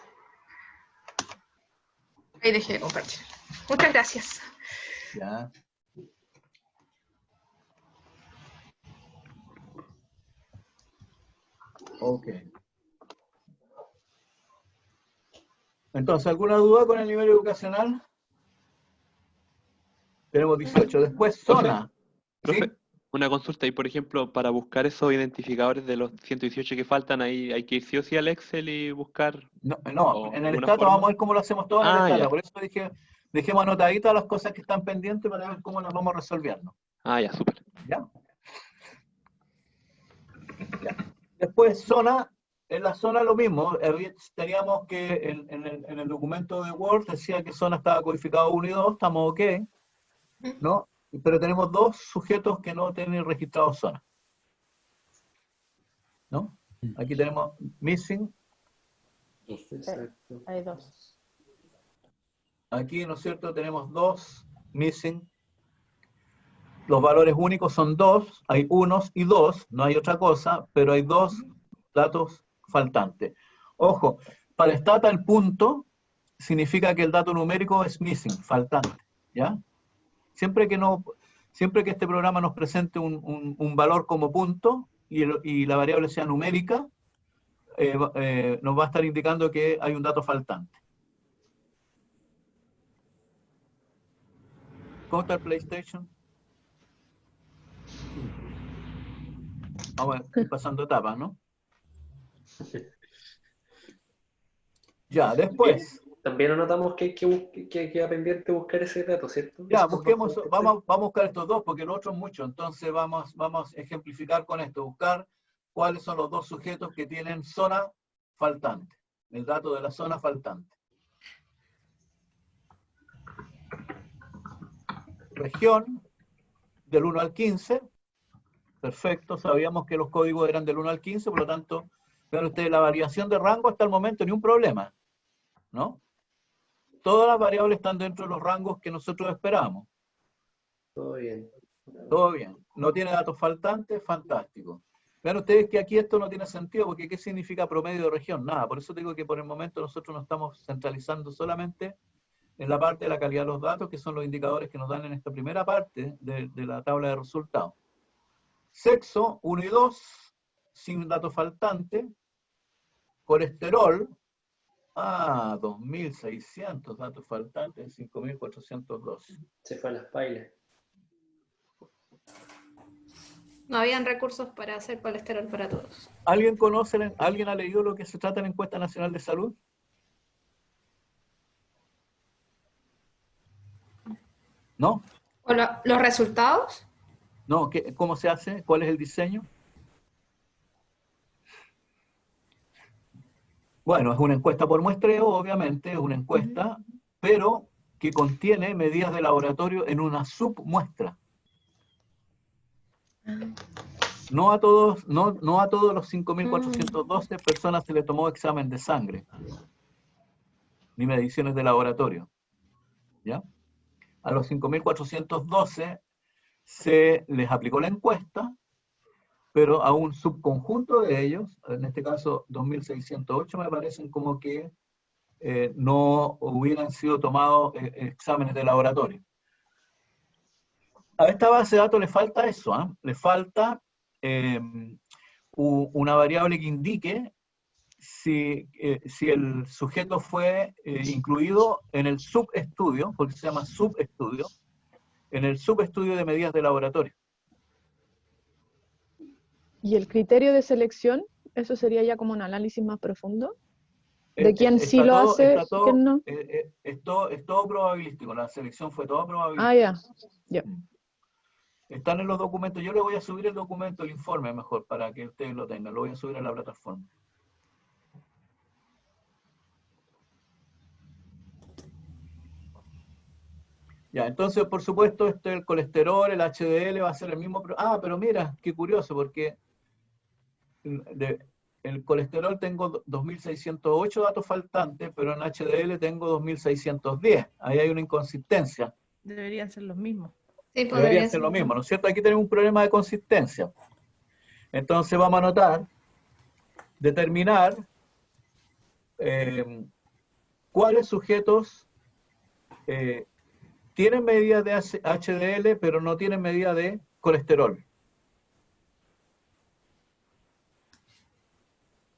Ahí dejé de compartir. Muchas gracias. Ya. Ok. Entonces, ¿alguna duda con el nivel educacional? Tenemos 18. Después, zona. Profe, ¿Sí? una consulta. Y, por ejemplo, para buscar esos identificadores de los 118 que faltan, ahí hay que ir sí o sí al Excel y buscar... No, en el alguna Stata forma. vamos a ver cómo lo hacemos todo en el Stata. Ya. Por eso dije, dejemos anotaditas las cosas que están pendientes para ver cómo las vamos resolviendo. Ya, súper. ¿Ya? Después, zona. En la zona lo mismo. Teníamos que en el documento de Word decía que zona estaba codificado 1 y 2. Estamos ok. ¿No? Pero tenemos dos sujetos que no tienen registrado zona. ¿No? Aquí tenemos missing. Hay dos. Aquí, ¿no es cierto? Tenemos dos missing. Los valores únicos son 2, hay unos y 2, no hay otra cosa, pero hay 2 datos faltantes. Ojo, para Stata el punto significa que el dato numérico es missing, faltante, ¿ya? Siempre que este programa nos presente un valor como punto y la variable sea numérica, nos va a estar indicando que hay un dato faltante. ¿Cómo está el PlayStation? Vamos a ir pasando etapas, ¿no? Ya, después. También anotamos que queda pendiente buscar ese dato, ¿cierto? Ya, busquemos, vamos a buscar estos dos, porque lo otro es mucho. Entonces vamos a ejemplificar con esto, buscar cuáles son los dos sujetos que tienen zona faltante, el dato de la zona faltante. Región, del 1 al 15, perfecto, sabíamos que los códigos eran del 1 al 15, por lo tanto, vean ustedes, la variación de rango hasta el momento ni un problema, ¿no? Todas las variables están dentro de los rangos que nosotros esperamos. Todo bien. Todo bien. No tiene datos faltantes, fantástico. Vean ustedes que aquí esto no tiene sentido, porque ¿qué significa promedio de región? Nada, por eso digo que por el momento nosotros nos estamos centralizando solamente en la parte de la calidad de los datos, que son los indicadores que nos dan en esta primera parte de la tabla de resultados. Sexo, 1 y 2, sin datos faltantes. Colesterol, 2.600 datos faltantes, 5.412. Se fue a las pailas. No habían recursos para hacer colesterol para todos. ¿Alguien conoce, alguien ha leído lo que se trata en la Encuesta Nacional de Salud? ¿No? ¿O los resultados? No, ¿cómo se hace? ¿Cuál es el diseño? Bueno, es una encuesta por muestreo, obviamente, es una encuesta, pero que contiene medidas de laboratorio en una submuestra. No a todos los 5.412 personas se le tomó examen de sangre, ni mediciones de laboratorio. ¿Ya? A los 5.412 se les aplicó la encuesta, pero a un subconjunto de ellos, en este caso 2.608, me parecen como que no hubieran sido tomados exámenes de laboratorio. A esta base de datos le falta eso, ¿eh? Le falta una variable que indique si el sujeto fue incluido en el subestudio, porque se llama subestudio, en el subestudio de medidas de laboratorio. ¿Y el criterio de selección? ¿Eso sería ya como un análisis más profundo? ¿De quién sí lo hace, quién no? Es todo probabilístico, la selección fue toda probabilística. Ah, ya. Ya. Están en los documentos, yo le voy a subir el documento, el informe mejor, para que ustedes lo tengan, lo voy a subir a la plataforma. Ya, entonces, por supuesto, el colesterol, el HDL va a ser el mismo. Pero mira, qué curioso, porque el colesterol tengo 2.608 datos faltantes, pero en HDL tengo 2.610. Ahí hay una inconsistencia. Deberían ser los mismos. Sí, Debería ser lo mismo, ¿no es cierto? Aquí tenemos un problema de consistencia. Entonces vamos a anotar, determinar cuáles sujetos tienen medida de HDL, pero no tienen medida de colesterol.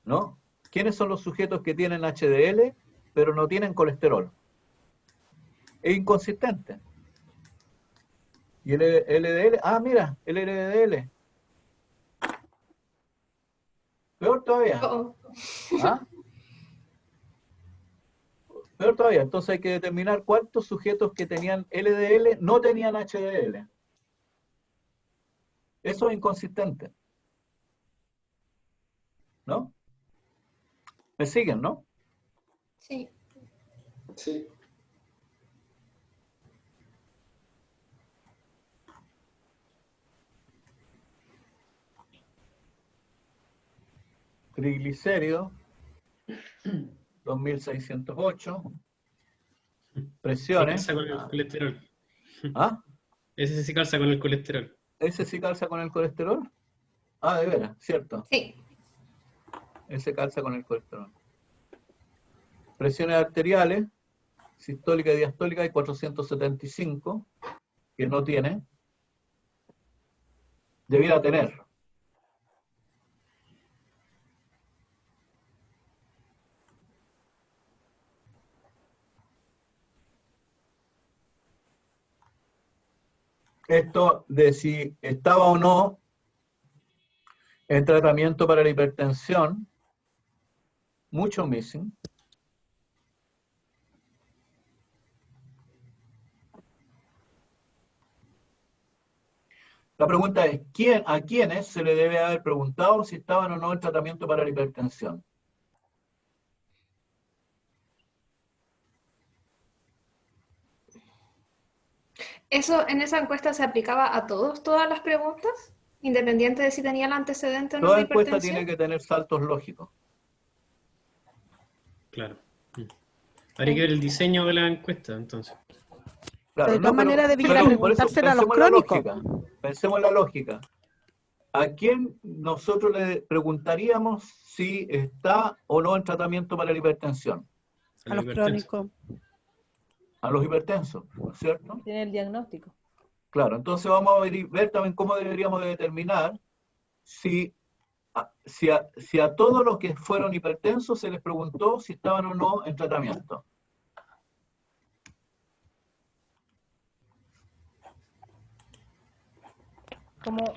¿No? ¿Quiénes son los sujetos que tienen HDL, pero no tienen colesterol? Es inconsistente. ¿Y el LDL? Mira, el LDL. Peor todavía. Peor todavía. Entonces hay que determinar cuántos sujetos que tenían LDL no tenían HDL. Eso es inconsistente. ¿No? ¿Me siguen, no? Sí. Sí. Triglicéridos, 2.608. Presiones. Sí calza con el colesterol. ¿Ah? Ese sí calza con el colesterol. ¿Ese sí calza con el colesterol? De veras, cierto. Sí. Ese calza con el colesterol. Presiones arteriales, sistólica y diastólica, hay 475, que no tiene. Debiera tener. Esto de si estaba o no en tratamiento para la hipertensión, mucho missing. La pregunta es, ¿a quiénes se le debe haber preguntado si estaban o no en tratamiento para la hipertensión? ¿Eso en esa encuesta se aplicaba a todos, todas las preguntas? Independiente de si tenía el antecedente o no Toda de encuesta hipertensión. tiene que tener saltos lógicos. Claro. Habría que ver el diseño de la encuesta, entonces. Claro, De todas no, pero, maneras debiera pero por eso preguntárselo a los pensemos en la crónicos. lógica. Pensemos en la lógica. ¿A quién nosotros le preguntaríamos si está o no en tratamiento para la hipertensión? A los crónicos. A los hipertensos, ¿no es cierto? Tiene el diagnóstico. Claro, entonces vamos a ver también cómo deberíamos de determinar si a todos los que fueron hipertensos se les preguntó si estaban o no en tratamiento.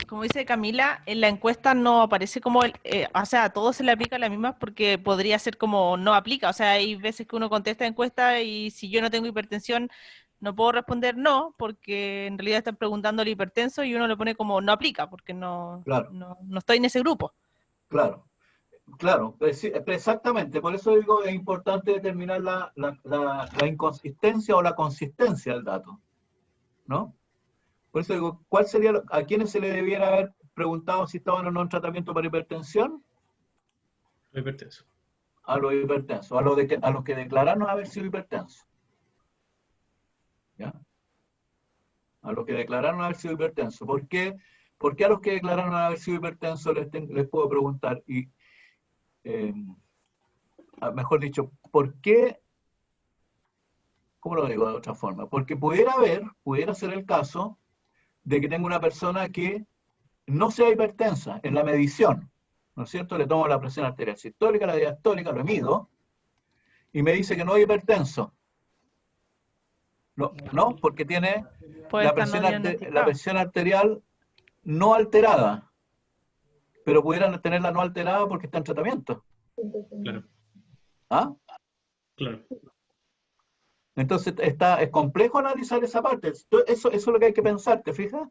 Como dice Camila, en la encuesta no aparece como, o sea, a todos se le aplica la misma porque podría ser como no aplica. O sea, hay veces que uno contesta encuesta y si yo no tengo hipertensión, no puedo responder no, porque en realidad están preguntando al hipertenso y uno le pone como no aplica, porque no, Claro. no estoy en ese grupo. Claro, claro, exactamente. Por eso digo, es importante determinar la inconsistencia o la consistencia del dato, ¿no? Por eso digo, ¿cuál sería, a quiénes se le debiera haber preguntado si estaban o no en tratamiento para hipertensión? Hipertenso. A los hipertensos, a los que declararon haber sido hipertensos. ¿Ya? A los que declararon haber sido hipertensos. ¿Por qué? Porque a los que declararon haber sido hipertensos les puedo preguntar, y mejor dicho, ¿por qué? ¿Cómo lo digo de otra forma? Porque pudiera ser el caso de que tenga una persona que no sea hipertensa en la medición, ¿no es cierto? Le tomo la presión arterial sistólica, la diastólica, lo mido, y me dice que no es hipertenso. No, porque tiene la presión arterial no alterada, pero pudieran tenerla no alterada porque está en tratamiento. Claro. ¿Ah? Claro. Entonces es complejo analizar esa parte. Eso es lo que hay que pensar, ¿te fijas?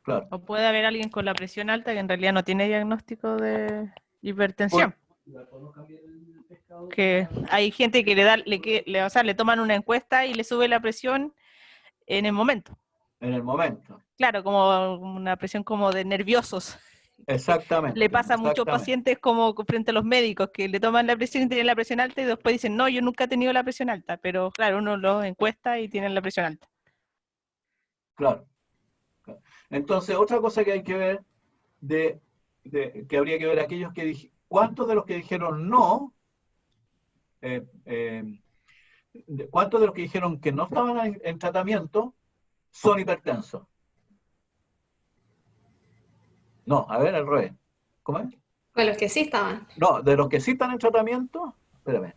Claro. O puede haber alguien con la presión alta que en realidad no tiene diagnóstico de hipertensión. Que hay gente que o sea, le toman una encuesta y le sube la presión en el momento. En el momento. Claro, como una presión como de nerviosos. Exactamente. Le pasa a muchos pacientes como frente a los médicos que le toman la presión y tienen la presión alta y después dicen, no, yo nunca he tenido la presión alta, pero claro, uno los encuesta y tienen la presión alta. Claro. Entonces, otra cosa que hay que ver, que habría que ver aquellos que ¿cuántos de los que dijeron no, cuántos de los que dijeron que no estaban en tratamiento son hipertensos? No, a ver, al revés. ¿Cómo es? De los que sí estaban. No, de los que sí están en tratamiento, espérame.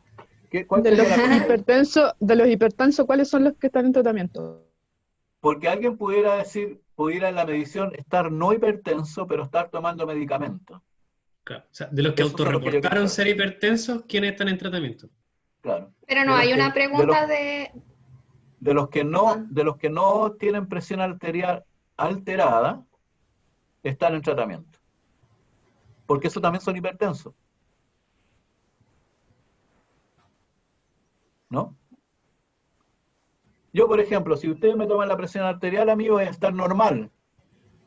De los hipertensos, ¿cuáles son los que están en tratamiento? Porque alguien pudiera decir, pudiera en la medición estar no hipertenso, pero estar tomando medicamentos. Claro. O sea, de los que autorreportaron ser hipertensos, ¿quiénes están en tratamiento? Claro. Pero no hay una pregunta de... De los que no tienen presión arterial alterada, están en tratamiento. Porque eso también son hipertensos. ¿No? Yo, por ejemplo, si ustedes me toman la presión arterial, a mí voy a estar normal.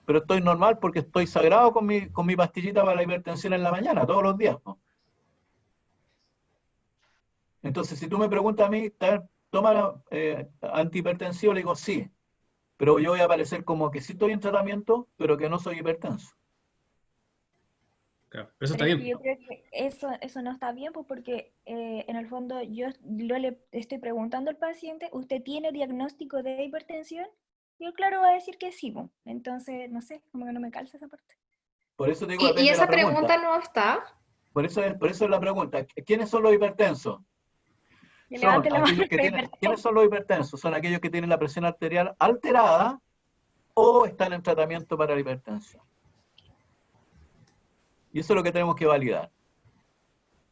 Pero estoy normal porque estoy sagrado con mi pastillita para la hipertensión en la mañana, todos los días, ¿no? Entonces, si tú me preguntas a mí, ¿toma antihipertensivo? Le digo sí. Pero yo voy a aparecer como que sí estoy en tratamiento, pero que no soy hipertenso. Claro, eso está Pero bien. yo creo que eso no está bien, pues porque en el fondo yo le estoy preguntando al paciente, ¿usted tiene diagnóstico de hipertensión? Y él, claro, va a decir que sí, pues. Entonces, no sé, como que no me calza esa parte. Por eso te digo, ¿Y esa pregunta no está? Por eso es la pregunta. ¿Quiénes son los hipertensos? ¿Quiénes son los hipertensos? Son aquellos que tienen la presión arterial alterada o están en tratamiento para la hipertensión. Y eso es lo que tenemos que validar.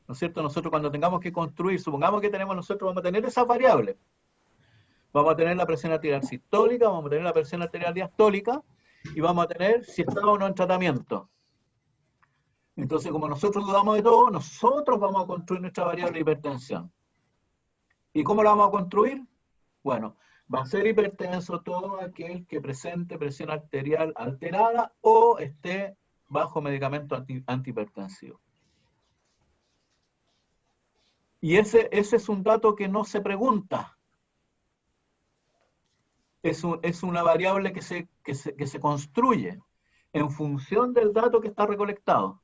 ¿No es cierto? Nosotros cuando tengamos que construir, supongamos que vamos a tener esas variables. Vamos a tener la presión arterial sistólica, vamos a tener la presión arterial diastólica y vamos a tener si está o no en tratamiento. Entonces, como nosotros dudamos de todo, nosotros vamos a construir nuestra variable de hipertensión. ¿Y cómo la vamos a construir? Bueno, Va a ser hipertenso todo aquel que presente presión arterial alterada o esté bajo medicamento antihipertensivo. Y ese es un dato que no se pregunta. Es una variable que se construye en función del dato que está recolectado.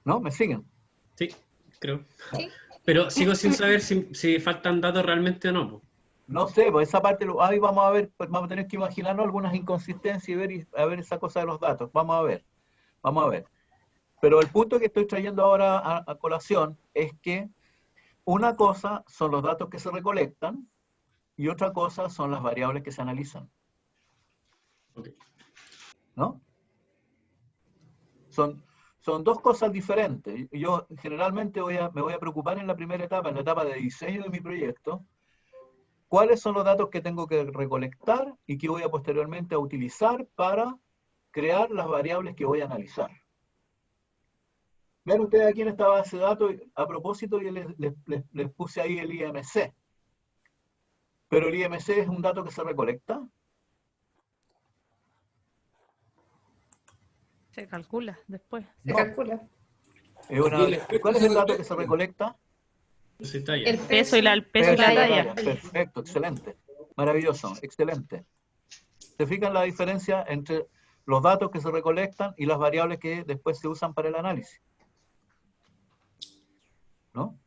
¿No? ¿Me siguen? Sí, creo. Sí. Pero sigo sin saber si faltan datos realmente o no, po. No sé, pues esa parte, ahí vamos a ver, pues vamos a tener que imaginarnos algunas inconsistencias y ver esa cosa de los datos. Vamos a ver. Pero el punto que estoy trayendo ahora a colación es que una cosa son los datos que se recolectan y otra cosa son las variables que se analizan. Okay. ¿No? Son dos cosas diferentes. Yo generalmente me voy a preocupar en la primera etapa, en la etapa de diseño de mi proyecto, cuáles son los datos que tengo que recolectar y que voy a posteriormente a utilizar para crear las variables que voy a analizar. Vean ustedes aquí en esta base de datos, a propósito yo les puse ahí el IMC. Pero el IMC es un dato que se recolecta. Se calcula después. Se calcula. ¿Cuál es el dato que se recolecta? El peso y la talla. Perfecto, excelente. Maravilloso, excelente. ¿Se fijan la diferencia entre los datos que se recolectan y las variables que después se usan para el análisis? ¿No?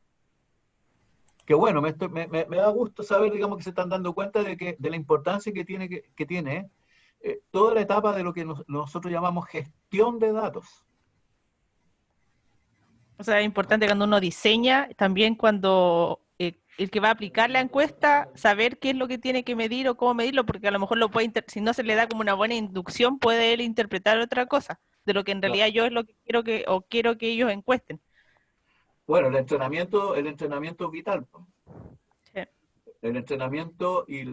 Que bueno, me da gusto saber, digamos, que se están dando cuenta de la importancia que tiene toda la etapa de lo que nosotros llamamos gestión de datos. O sea, es importante cuando uno diseña, también cuando el que va a aplicar la encuesta, saber qué es lo que tiene que medir o cómo medirlo, porque a lo mejor si no se le da como una buena inducción, puede él interpretar otra cosa, de lo que en realidad yo es lo que quiero que ellos encuesten. Bueno, el entrenamiento es vital. Sí. El entrenamiento y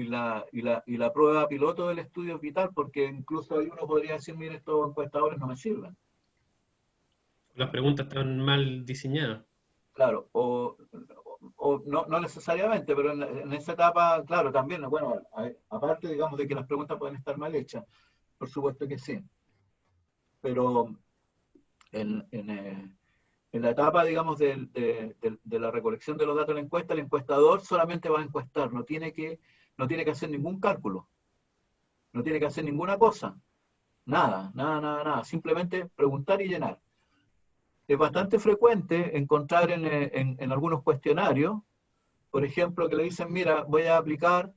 la prueba piloto del estudio es vital, porque incluso ahí uno podría decir, mire, estos encuestadores no me sirven. Las preguntas están mal diseñadas. Claro, o no necesariamente, pero en esa etapa, claro, también, bueno, aparte, digamos, de que las preguntas pueden estar mal hechas, por supuesto que sí. Pero en la etapa, digamos, de la recolección de los datos de la encuesta, el encuestador solamente va a encuestar, no tiene que hacer ningún cálculo, no tiene que hacer ninguna cosa, nada, simplemente preguntar y llenar. Es bastante frecuente encontrar en algunos cuestionarios, por ejemplo, que le dicen, mira, voy a aplicar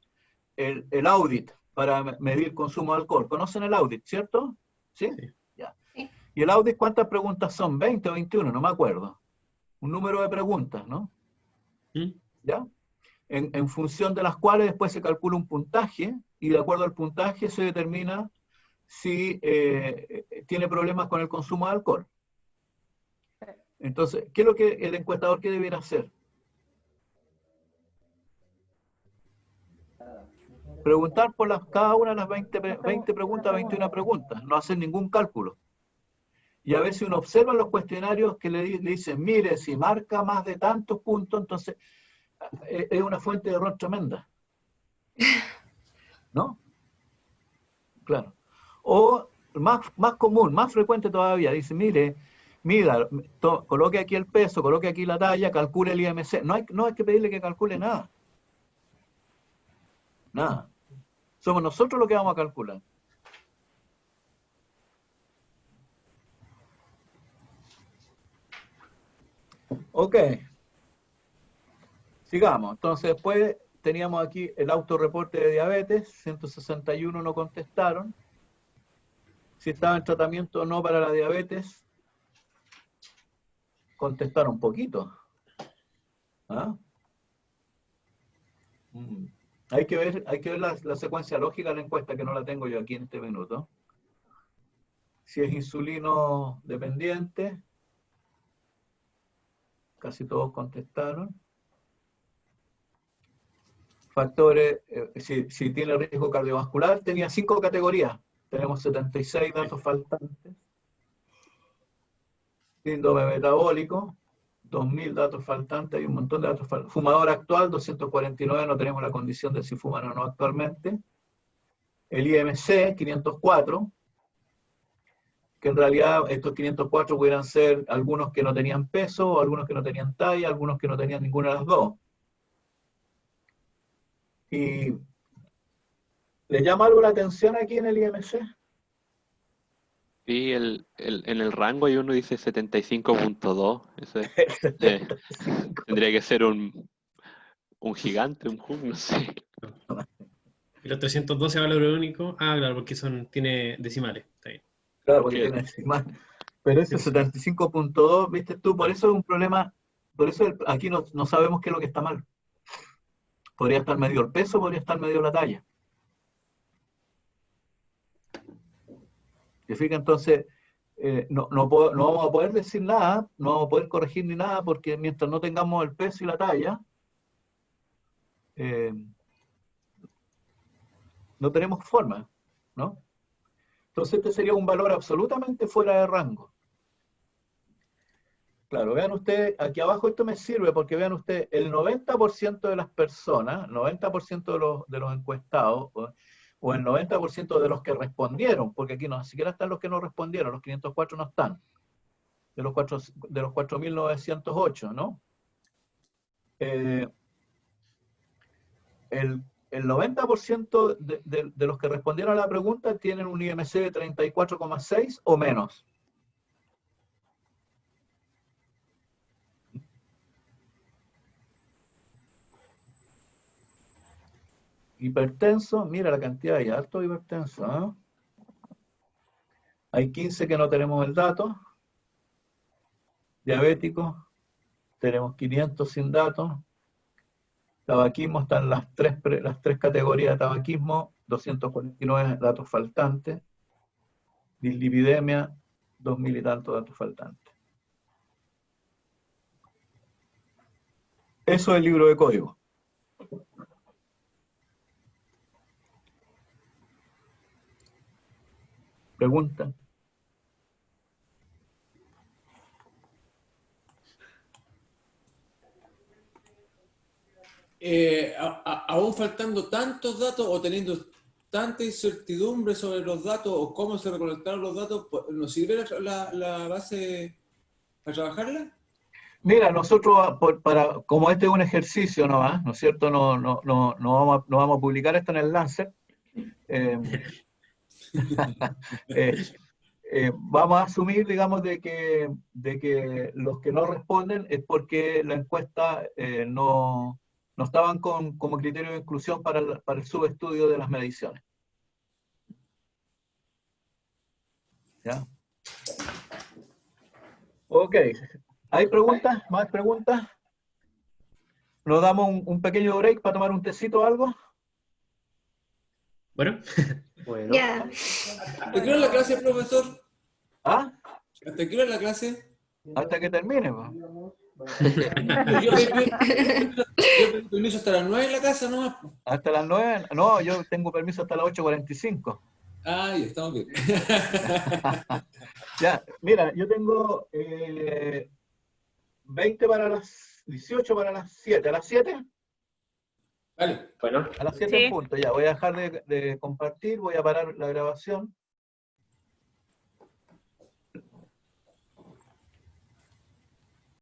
el audit para medir consumo de alcohol. ¿Conocen el audit, cierto? ¿Sí? Ya. Sí. ¿Y el audit cuántas preguntas son? ¿20 o 21? No me acuerdo. Un número de preguntas, ¿no? ¿Ya? En función de las cuales después se calcula un puntaje, y de acuerdo al puntaje se determina si tiene problemas con el consumo de alcohol. Entonces, ¿qué es lo que el encuestador que debiera hacer? Preguntar por cada una de las 20 preguntas, 21 preguntas, no hacer ningún cálculo. Y a ver si uno observa los cuestionarios que le dicen, mire, si marca más de tantos puntos, entonces es una fuente de error tremenda. ¿No? Claro. O más común, más frecuente todavía, dice, mire, mida, coloque aquí el peso, coloque aquí la talla, calcule el IMC. No hay que pedirle que calcule nada. Nada. Somos nosotros los que vamos a calcular. Ok. Sigamos. Entonces después teníamos aquí el autorreporte de diabetes, 161 no contestaron. Si estaba en tratamiento o no para la diabetes, contestaron un poquito. ¿Ah? Hay que ver la secuencia lógica de la encuesta, que no la tengo yo aquí en este minuto. Si es insulino dependiente, casi todos contestaron. Factores, si tiene riesgo cardiovascular, tenía 5 categorías. Tenemos 76 datos faltantes. Síndrome metabólico, 2.000 datos faltantes, hay un montón de datos faltantes. Fumador actual, 249, no tenemos la condición de si fuman o no actualmente. El IMC, 504, que en realidad estos 504 pudieran ser algunos que no tenían peso, o algunos que no tenían talla, algunos que no tenían ninguna de las dos. ¿Y le llama algo la atención aquí en el IMC? Sí, en el rango hay uno dice 75.2. Tendría que ser un gigante, un hub, no sé. Y los 312 valor único. Ah, claro, porque tiene decimales. Está bien. Claro, porque tiene decimales. Pero ese 75.2, viste tú, por eso es un problema. Por eso aquí no sabemos qué es lo que está mal. Podría estar medio el peso, podría estar medio la talla. ¿Te fijas? Entonces, no vamos a poder decir nada, no vamos a poder corregir ni nada, porque mientras no tengamos el peso y la talla, no tenemos forma, ¿no? Entonces este sería un valor absolutamente fuera de rango. Claro, vean ustedes, aquí abajo esto me sirve porque vean ustedes, el 90% de las personas, 90% de los encuestados, o el 90% de los que respondieron, porque aquí no siquiera están los que no respondieron, los 504 no están, de los 4.908, ¿no? El 90% de los que respondieron a la pregunta tienen un IMC de 34,6 o menos. Hipertenso, mira la cantidad, hay alto hipertenso, ¿eh? Hay 15 que no tenemos el dato. Diabéticos, tenemos 500 sin datos. Tabaquismo, están las tres categorías de tabaquismo, 249 datos faltantes. Dislipidemia, 2.000 y tantos datos faltantes. Eso es el libro de código. ¿Pregunta? Aún faltando tantos datos o teniendo tanta incertidumbre sobre los datos o cómo se recolectaron los datos, ¿nos sirve la base para trabajarla? Mira, nosotros, como este es un ejercicio nomás, ¿no es cierto? No vamos a publicar esto en el Lancet. Vamos a asumir, digamos, de que los que no responden es porque la encuesta no estaban como criterio de inclusión para el subestudio de las mediciones. ¿Ya? Ok. ¿Hay preguntas? ¿Más preguntas? ¿Nos damos un pequeño break para tomar un tecito o algo? Bueno. Bueno. Ya. ¿Hasta qué hora es la clase, profesor? ¿Ah? ¿Hasta qué hora es la clase? Hasta que termine, pues. Yo pedí permiso hasta las 9 en la casa, ¿no? Hasta las 9, no, yo tengo permiso hasta las 8:45. Ah, ya estamos bien. Ya, mira, yo tengo 20 para las 18 para las 7. ¿A las 7? Vale. Bueno. A las 7 en punto, ya. Voy a dejar de compartir, voy a parar la grabación.